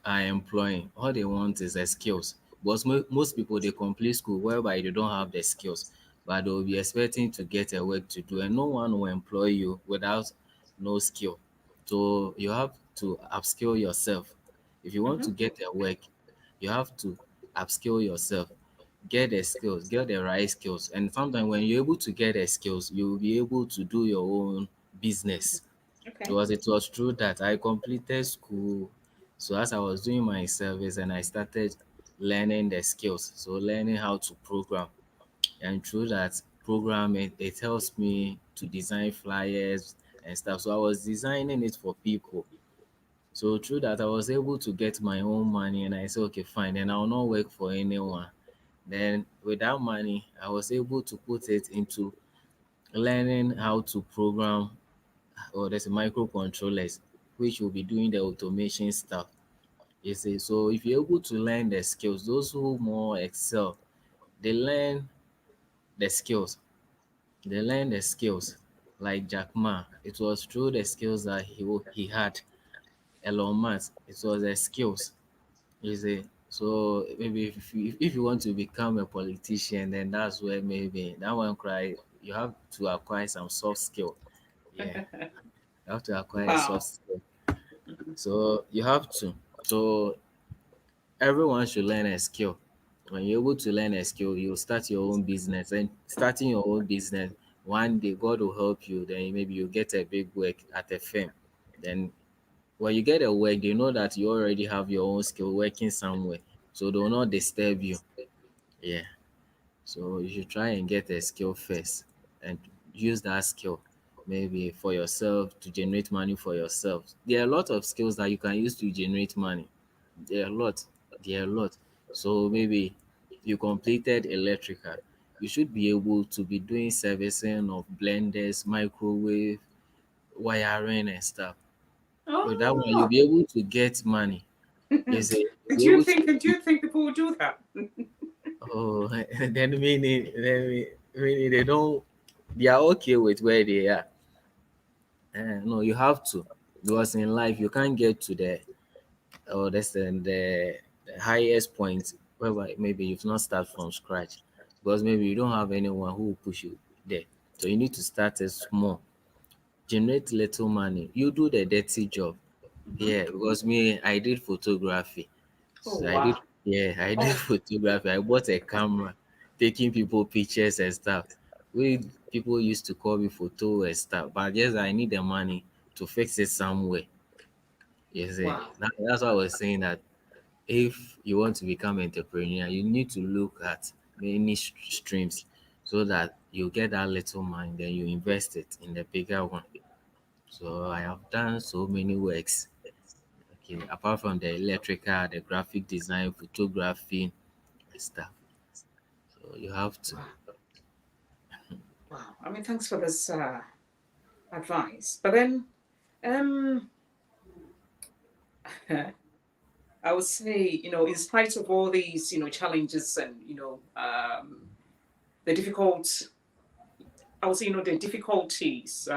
are employing, all they want is the skills. Because most people they complete school whereby they don't have the skills, but they'll be expecting to get a work to do, and no one will employ you without no skill. So you have to upskill yourself. If you want Mm-hmm. to get a work, you have to upskill yourself, get the skills, get the right skills, and sometimes when you're able to get the skills, you will be able to do your own business Okay. because it was true that I completed school. So as I was doing my service and I started learning the skills, so learning how to program, and through that programming, it helps me to design flyers and stuff. So I was designing it for people. So through that, I was able to get my own money, and I said, okay, fine, then I'll not work for anyone. Then with that money, I was able to put it into learning how to program or there's a microcontrollers which will be doing the automation stuff. You see, so if you're able to learn the skills, those who more excel, they learn the skills. They learn the skills. Like Jack Ma, it was through the skills that he had. Elon Musk, it was the skills. You see, so maybe if you want to become a politician, then that's where maybe that one cry you have to acquire some soft skill. Yeah, you have to acquire a soft Wow. skill. So you have to. So everyone should learn a skill. When you're able to learn a skill, you'll start your own business. And starting your own business, one day God will help you. Then maybe you get a big work at a firm. Then when you get a work, they know that you already have your own skill working somewhere, so they will not disturb you. Yeah. So you should try and get a skill first and use that skill maybe for yourself to generate money for yourself. There are a lot of skills that you can use to generate money. There are a lot. There are a lot. So maybe you completed electrical. You should be able to be doing servicing of blenders, microwave, wiring and stuff. With that one, you'll Oh, be able to get money. You say you'll do be you able to. think? Do you think people will do that? Oh, then meaning they don't. They are okay with where they are. No, you have to, because in life you can't get to the or the highest point whereby maybe you've not start from scratch, because maybe you don't have anyone who will push you there. So you need to start as small, generate little money. You do the dirty job. Mhm. Yeah, because me, I did photography. Oh So I did, wow. yeah, I did Oh photography. I bought a camera, taking people pictures and stuff. We people used to call me photo and stuff, but yes, I need the money to fix it somewhere. You see, wow. that's why I was saying that if you want to become entrepreneur, you need to look at many streams so that you get that little money, then you invest it in the bigger one. So I have done so many works. Okay, apart from the electrical, the graphic design, photography, and stuff. So you have to. Wow. Wow. I mean, thanks for this advice. But then, um, I would say, in spite of all these, challenges and the difficult, I would say, the difficulties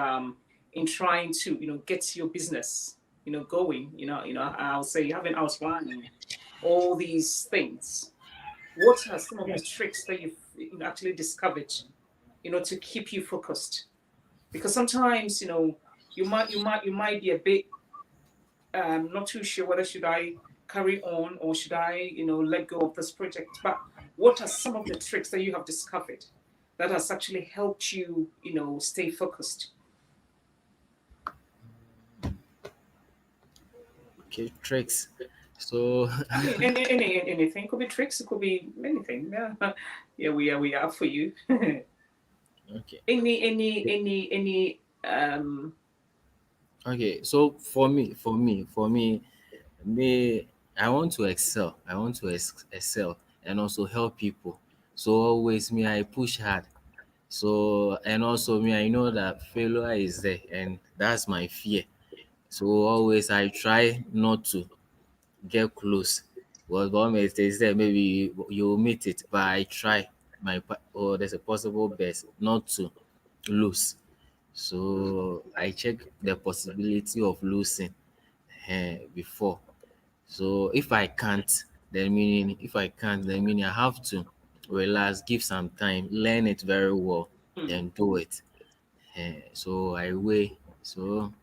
in trying to, get your business, going. I'll say having outlined all these things. What are some of the tricks that you've actually discovered, to keep you focused? Because sometimes, you might be a bit not too sure whether should I carry on or should I, let go of this project. But what are some of the tricks that you have discovered that has actually helped you, stay focused? Okay, tricks. So I mean, anything could be tricks. It could be anything. Yeah, yeah, we are for you. okay, any. okay. So for me, I want to excel. I want to excel and also help people. So always me, I push hard. So and also me, I know that failure is there, and that's my fear. So always I try not to get close. Was one mistake is there, maybe you meet it, but I try or there's a possible best not to lose. So I check the possibility of losing before. So if I can't, then meaning I have to relax, give some time, learn it very well, Hmm, then do it. So I weigh. So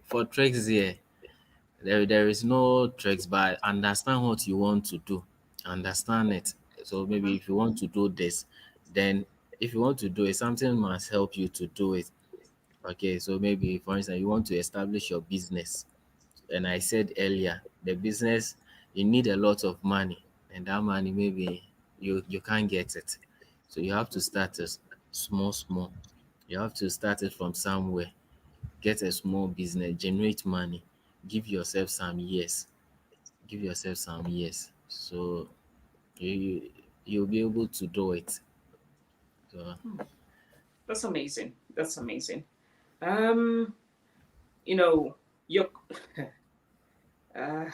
for tricks here, there is no tricks, but understand what you want to do. Understand it. So maybe hmm, if you want to do this, then if you want to do it, something must help you to do it. Okay, so maybe for instance, you want to establish your business. And I said earlier, the business you need a lot of money, and that money maybe you can't get it. So you have to start as small, small. You have to start it from somewhere. Get a small business, generate money, give yourself some years. Give yourself some years. So you you'll be able to do it. So hmm. That's amazing. That's amazing. Um, you know, your uh,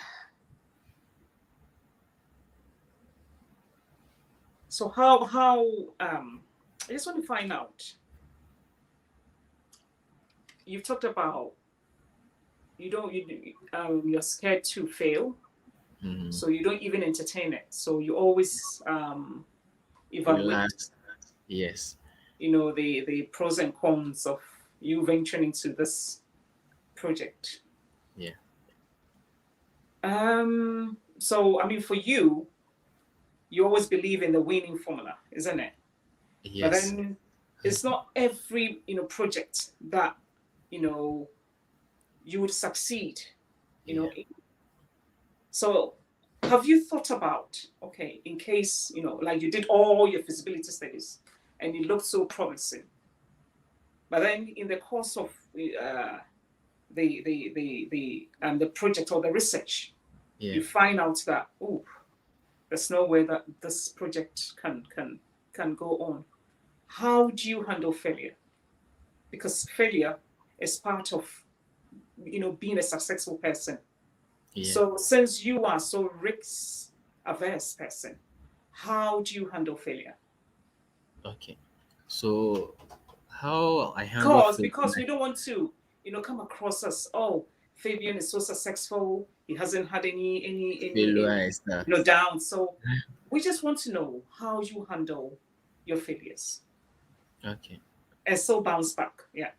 so how I just want to find out. You've talked about you're scared to fail, mhm. so you don't even entertain it. So you always evaluate, Relax. Yes. the pros and cons of you venturing into this project. Yeah. So I mean, for you, you always believe in the winning formula, isn't it? But Yes. then it's not every project that you know you would succeed, you Yeah. know. So have you thought about, okay, in case, like you did all your feasibility studies and it looked so promising, but then in the course of the project or the research, Yeah. you find out that, oh, there's no way that this project can go on. How do you handle failure? Because failure is part of being a successful person. Yeah. So since you are so risk averse person, how do you handle failure? Okay. So how I handle Because we failure. don't want to come across as, oh, Fabian is so successful, he hasn't had Failure any and stuff. down. So we just want to know how you handle your failures Okay. and so bounce back. Yeah.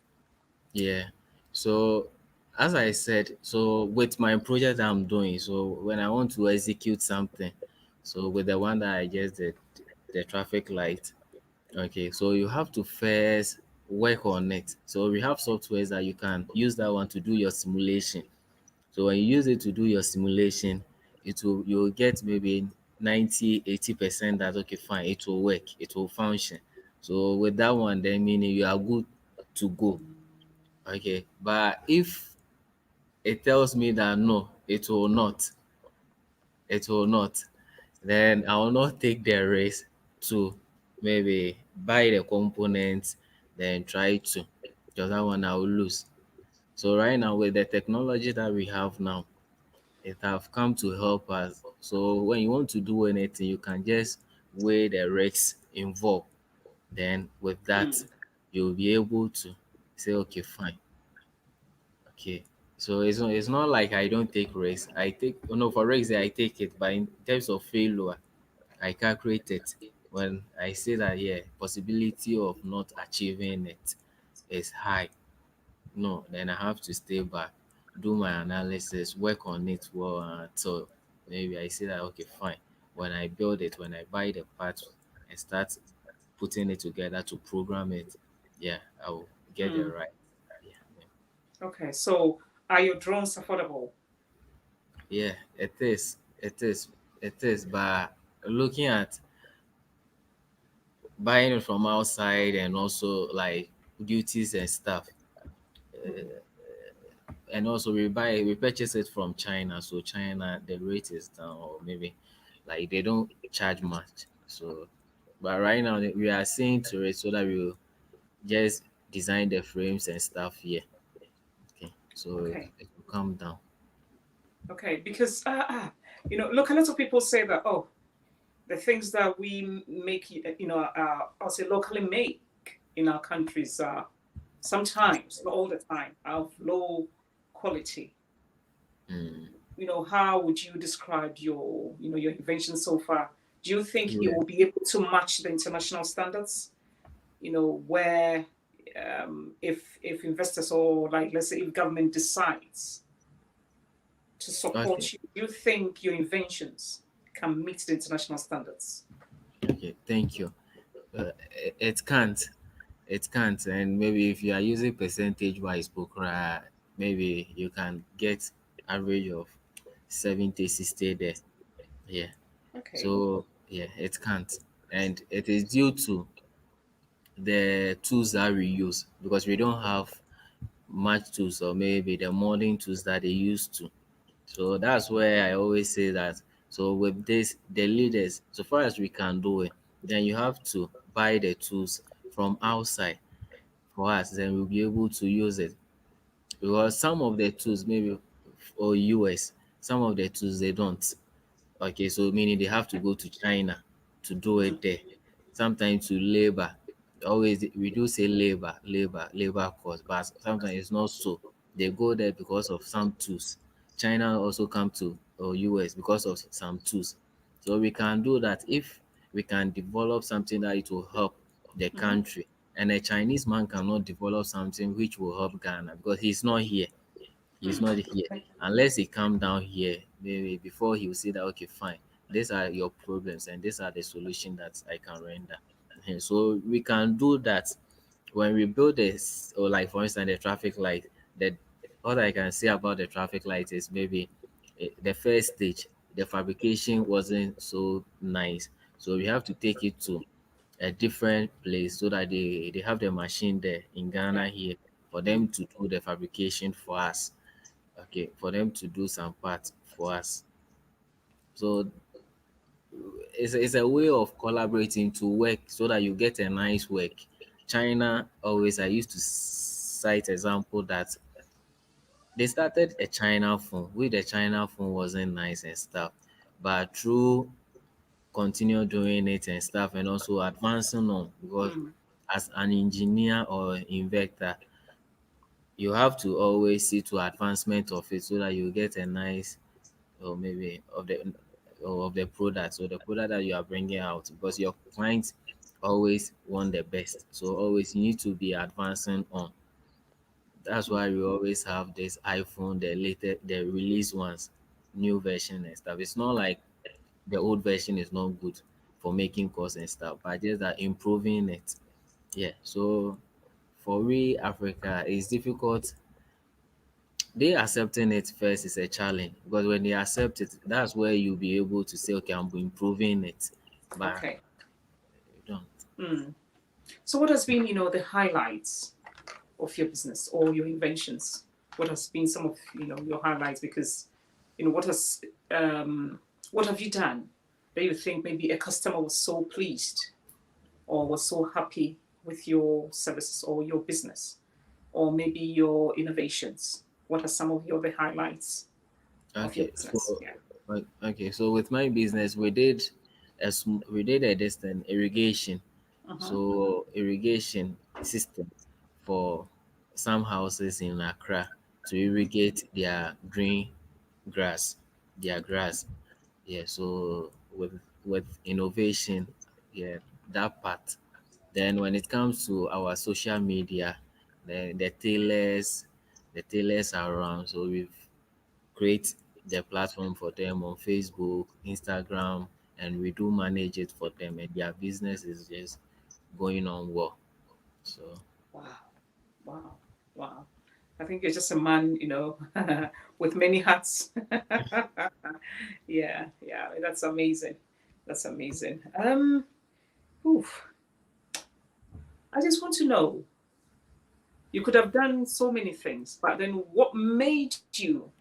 Yeah. So as I said, so with my project I'm doing, so when I want to execute something, so with the one that I just did, the traffic light, okay, so you have to first work on it. So we have softwares that you can use that one to do your simulation. So when you use it to do your simulation, you'll get maybe 90-80% that okay fine, it will work, it will function. So with that one, then meaning you are good to go. Okay. But if it tells me that no, it will not, then I will not take the risk to maybe buy the components, then try to, because that one I will lose. So right now with the technology that we have now, it have come to help us. So when you want to do anything, you can just weigh the risks involved. Then with that, Mm. you'll be able to say, okay, fine. Okay. So it's not like I don't take risks. I take no for risks I take it, but in terms of failure, I calculate it. When I say that yeah, possibility of not achieving it is high. No, then I have to stay back, do my analysis, work on it well until maybe I say that okay, fine. When I build it, when I buy the parts and start putting it together to program it, yeah, I will get it Mm. right. Yeah. Okay. So are your drones affordable? Yeah, it is. It is. It is. But looking at buying it from outside and also like duties and stuff, and also we purchase it from China. So China the rate is down, or maybe like they don't charge much. So, but right now we are seeing to it so that we will just design the frames and stuff here. Okay, so Okay. it will come down. Okay. Because look, a lot of people say that, oh, the things that we make, I'll say locally make in our countries are sometimes, not all the time, of low quality. Mm. How would you describe your invention so far? Do you think it Yeah. will be able to match the international standards? Where if investors or, like, let's say if government decides to Okay. support you, do you think your inventions can meet the international standards? Okay. Thank you. It can't. It can't. And maybe if you are using percentage wise Pokra, maybe you can get average of 70, 60 there. Yeah. Okay. So yeah, it can't. And it is due to the tools that we use because we don't have much tools or maybe the modern tools that they used to. So that's where I always say that. So with this, the leaders, so far as we can do it, then you have to buy the tools from outside for us, then we'll be able to use it. Because some of the tools, maybe for US, some of the tools they don't. Okay, so meaning they have to go to China to do Mm. it there. Sometimes to labor. Always we do say labor cost, but sometimes it's not so. They go there because of some tools. China also come to or US because of some tools. So we can do that if we can develop something that it will help the Mm-hmm. country. And a Chinese man cannot develop something which will help Ghana because he's not here. He's Mm. not here. Unless he come down here, maybe before he will say that okay, fine, these are your problems and these are the solution that I can render. So we can do that when we build this, or like for instance, the traffic light. all I can say about the traffic light is maybe the first stage, the fabrication wasn't so nice. So we have to take it to a different place so that they have the machine there in Yeah. Ghana here for Mm. them to do the fabrication for us. Okay, for them to do some parts for us. So it's a way of collaborating to work so that you get a nice work. China always, I used to cite example that they started a China phone. With the China phone wasn't nice and stuff, but through continue doing it and stuff and also advancing on, because Mm. as an engineer or inventor, you have to always see to advancement of it so that you get a nice or maybe of the product or the product that you are bringing out, because your clients always want the best, so always you need to be advancing on. That's why we always have this iPhone, the latest, the release ones, new version and stuff. It's not like the old version is not good for making calls and stuff, but just that improving it. Yeah, so for we Africa, it's difficult. They accepting it first is a challenge, because when they accept it, that's where you'll be able to say, okay, I'm improving it. But Okay. you don't. Mm. So what has been, the highlights of your business or your inventions? What has been some of, your highlights? Because, what have you done that you think maybe a customer was so pleased or was so happy with your services or your business or maybe your innovations? What are some of your the highlights of your Okay, business? Yeah. okay, so with my business, we did a distant irrigation, Uh-huh. so irrigation system for some houses in Accra to irrigate their green grass, their grass. Yeah, so with innovation, yeah, that part. Then when it comes to our social media, the tailors are around. So we've create the platform for them on Facebook, Instagram, and we do manage it for them, and their business is just going on well. So Wow. Wow. Wow. I think you're just a man, with many hats. Yeah, yeah, that's amazing. That's amazing. Oof. I just want to know, you could have done so many things, but then what made you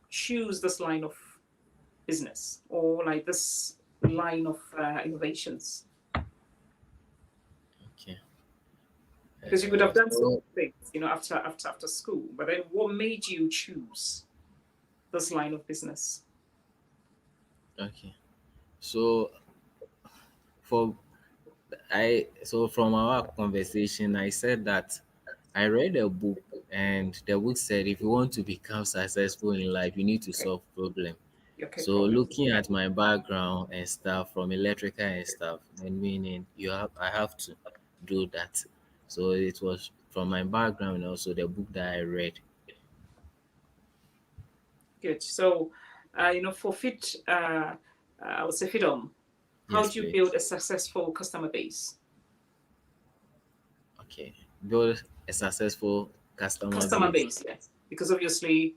choose this line of business or like this line of innovations? okay. Because you could have done so So many things, after school, but then what made you choose this line of business? okay. So for so from our conversation, I said that I read a book, and the book said if you want to become successful in life, you need to Okay, solve problem. okay, So problems. looking at my background and stuff from electrical and stuff, and meaning I have to do that. So it was from my background and also the book that I read. Good. So, for Fit, I would say Fidom, how Yes, do you please. build a successful customer base? Okay. Build a successful customer Customer base. base, yes. Because obviously,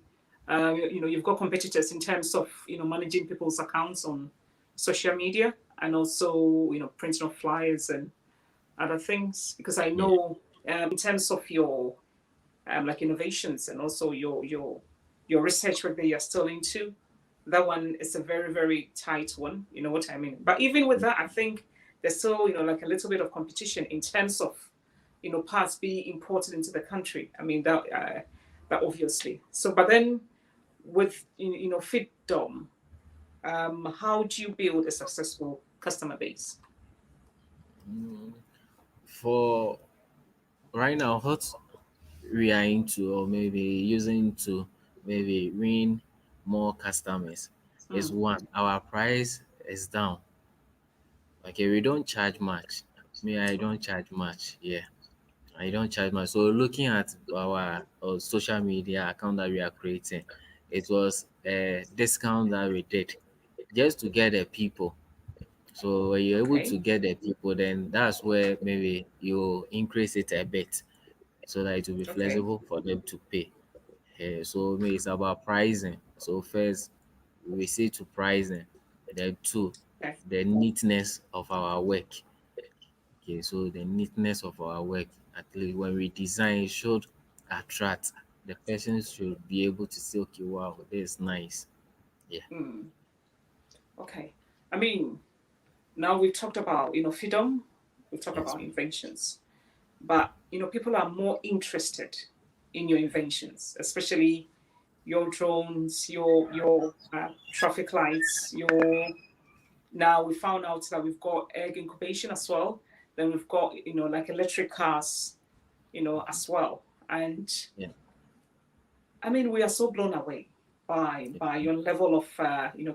you've got competitors in terms of, managing people's accounts on social media and also, printing of flyers and other things. Because I Yeah. know, in terms of your like innovations and also your research work that you're still into. That one is a very very tight one. You know what I mean? But even with that, I think there's still like a little bit of competition in terms of parts being imported into the country. I mean that obviously. So, but then with FitDom, how do you build a successful customer base? Mm, For right now, what we are into, or maybe using to maybe win more customers, is Mm, one, our price is down. Okay, we don't charge much. Me, I don't charge much. Yeah, I don't charge much. So looking at our social media account that we are creating, it was a discount that we did just to get the people. So when you're able okay, to get the people, then that's where maybe you increase it a bit so that it will be okay, flexible for them to pay. So it's about pricing. So first, we say to pricing, then two, Okay. the neatness of our work. Okay, so the neatness of our work, at least when we design, it should attract. The person should be able to say, okay, wow, this is nice. Yeah, Mm, okay. I mean, now we've talked about, freedom, we've talked yes, about inventions, but, people are more interested in your inventions, especially your drones, your traffic lights, your now we found out that we've got egg incubation as well. Then we've got, like electric cars, as well. And yeah, I mean, we are so blown away by your level of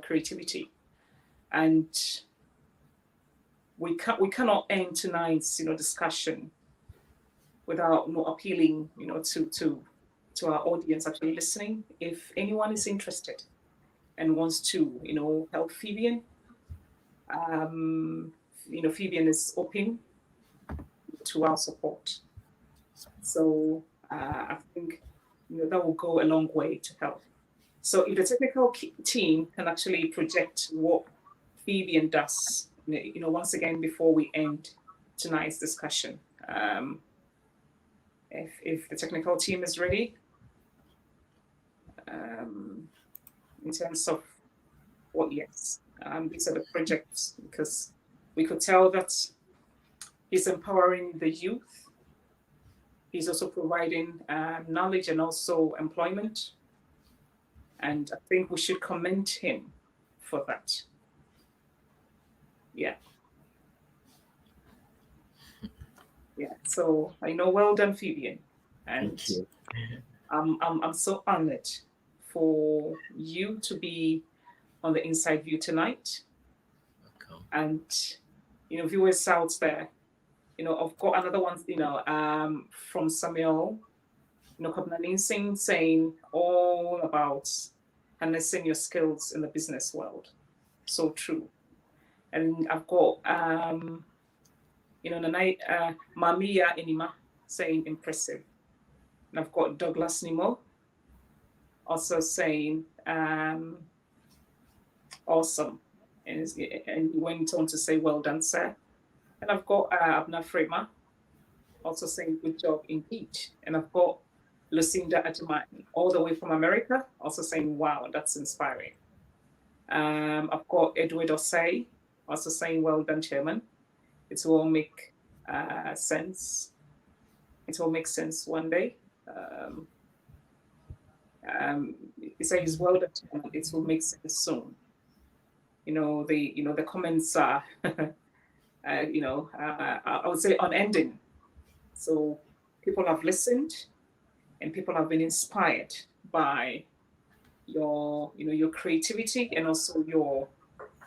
creativity, and we cannot end tonight's discussion without appealing to our audience actually listening. If anyone is interested and wants to help Fabian, um, Fabian is open to our support. So I think that will go a long way to help. So if the technical team can actually project what Fabian does, once again before we end tonight's discussion, if the technical team is ready, um, in terms of what yes, these are the projects because we could tell that he's empowering the youth. He's also providing knowledge and also employment. And I think we should commend him for that. Yeah, yeah. So well done, Fabian. And thank you. I'm so honored for you to be on the Inside View tonight. Welcome. And viewers out there, I've got another one, from Samuel, Kopnanin saying all about harnessing your skills in the business world. So true. And I've got Nanai Mamiya Inima saying impressive. And I've got Douglas Nimo also saying awesome. And he went on to say, well done, sir. And I've got Abna Frema also saying, good job indeed. And I've got Lucinda Atiman, all the way from America, also saying, wow, that's inspiring. I've got Edward Osei also saying, well done, Chairman. It will make sense. It will make sense one day. He says, well done, Chairman. It will make sense soon. The comments are, I would say unending. So people have listened and people have been inspired by your creativity and also your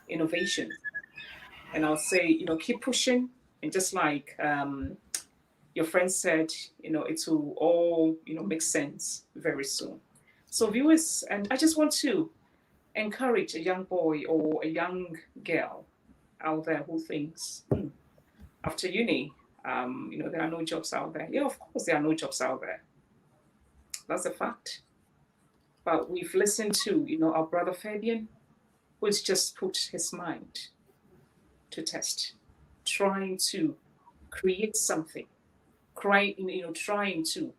innovation. And I'll say, keep pushing. And just like your friend said, it will all, make sense very soon. So viewers, and I just want to encourage a young boy or a young girl out there who thinks, after uni, there are no jobs out there. Yeah, of course, there are no jobs out there. That's a fact. But we've listened to, our brother Fabian, who's just put his mind to test, trying to create something, trying to,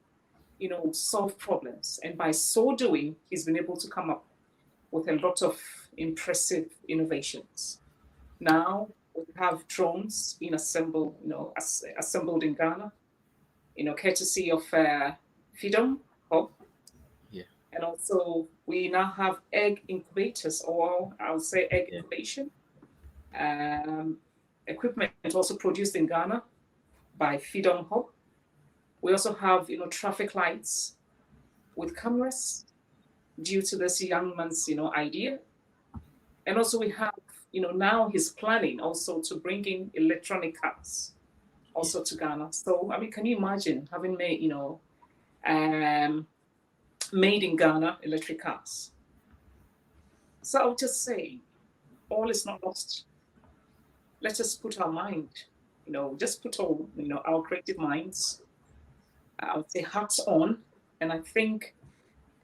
solve problems. And by so doing, he's been able to come up with a lot of impressive innovations. Now we have drones being assembled, assembled in Ghana, courtesy of Freedom Hub. Yeah, And also, we now have egg incubators, or I'll say egg yeah, incubation equipment also produced in Ghana by Freedom Hub. We also have, traffic lights with cameras due to this young man's, idea. And also we have, now he's planning also to bring in electronic cars yeah, also to Ghana. So, I mean, can you imagine having made, um, made in Ghana electric cars? So I'll just say, all is not lost. Let us put our mind, just put all, our creative minds, I would say hats on. And I think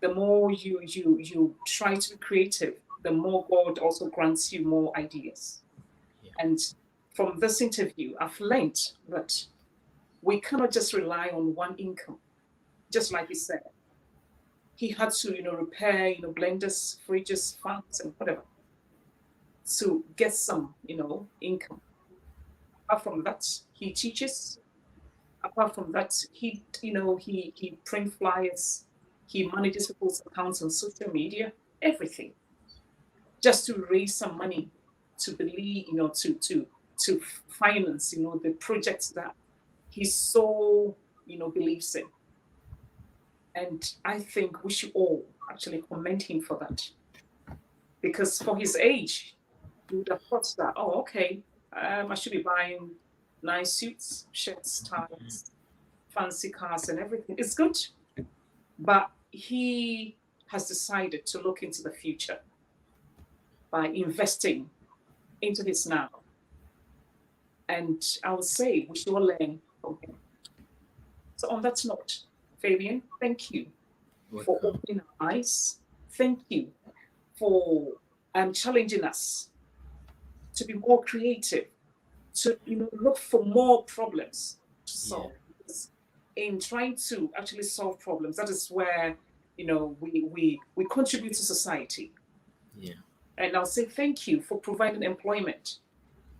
the more you try to be creative, the more God also grants you more ideas. Yeah. And from this interview, I've learned that we cannot just rely on one income. Just like he said, he had to, repair, blenders, fridges, fans, and whatever to get some, income. Apart from that, he teaches. Apart from that, he print flyers. He manages people's accounts on social media. Everything, just to raise some money to believe, to finance, the projects that he so, believes in. And I think we should all actually commend him for that. Because for his age, you would have thought that, oh, okay, I should be buying nice suits, shirts, ties, fancy cars, and everything. It's good. But he has decided to look into the future by investing into his now. And I would say we should all learn from him. So, on that note, Fabian, thank you for Welcome. opening our eyes. Thank you for challenging us to be more creative, to look for more problems to Yeah. solve. Because in trying to actually solve problems, that is where we contribute to society. Yeah. And I'll say thank you for providing employment.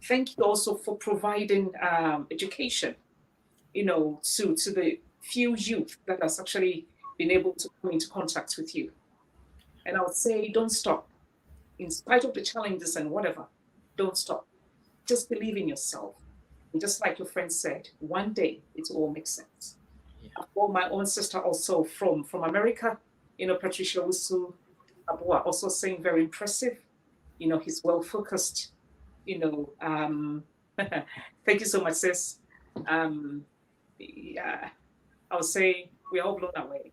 Thank you also for providing education, to the few youth that has actually been able to come into contact with you. And I would say, don't stop. In spite of the challenges and whatever, don't stop. Just believe in yourself. And just like your friend said, one day it will all make sense. Yeah. I've got my own sister also from America, Patricia Usu Abua, also saying very impressive. He's well focused. Thank you so much, sis. Um, yeah, I would say we're all blown away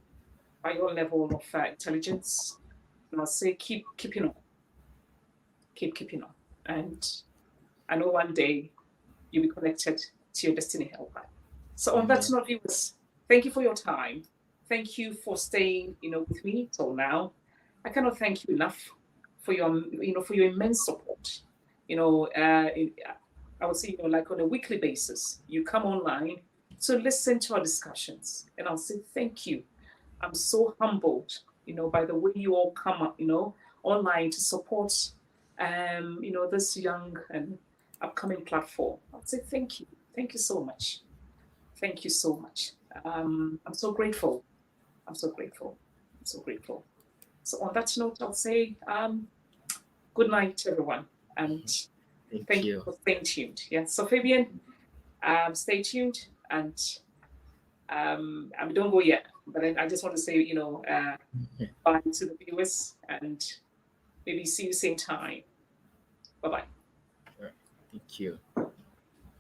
by your level of intelligence. And I'll say keep keeping on, keep keeping on. And I know one day you'll be connected to your destiny helper. So on that Amen. note, viewers, thank you for your time. Thank you for staying, with me till now. I cannot thank you enough for your immense support. I would say, like on a weekly basis, you come online to listen to our discussions, and I'll say thank you. I'm so humbled, by the way you all come up, online to support, this young and upcoming platform. I'll say thank you. Thank you so much. Thank you so much. I'm so grateful. I'm so grateful. I'm so grateful. So on that note, I'll say good night, everyone, and Thank thank you you. for staying tuned. Yeah. So Fabian, stay tuned, and I mean, don't go yet. But then I just want to say, bye to the viewers, and maybe see you same time. Bye bye. All right. Thank you.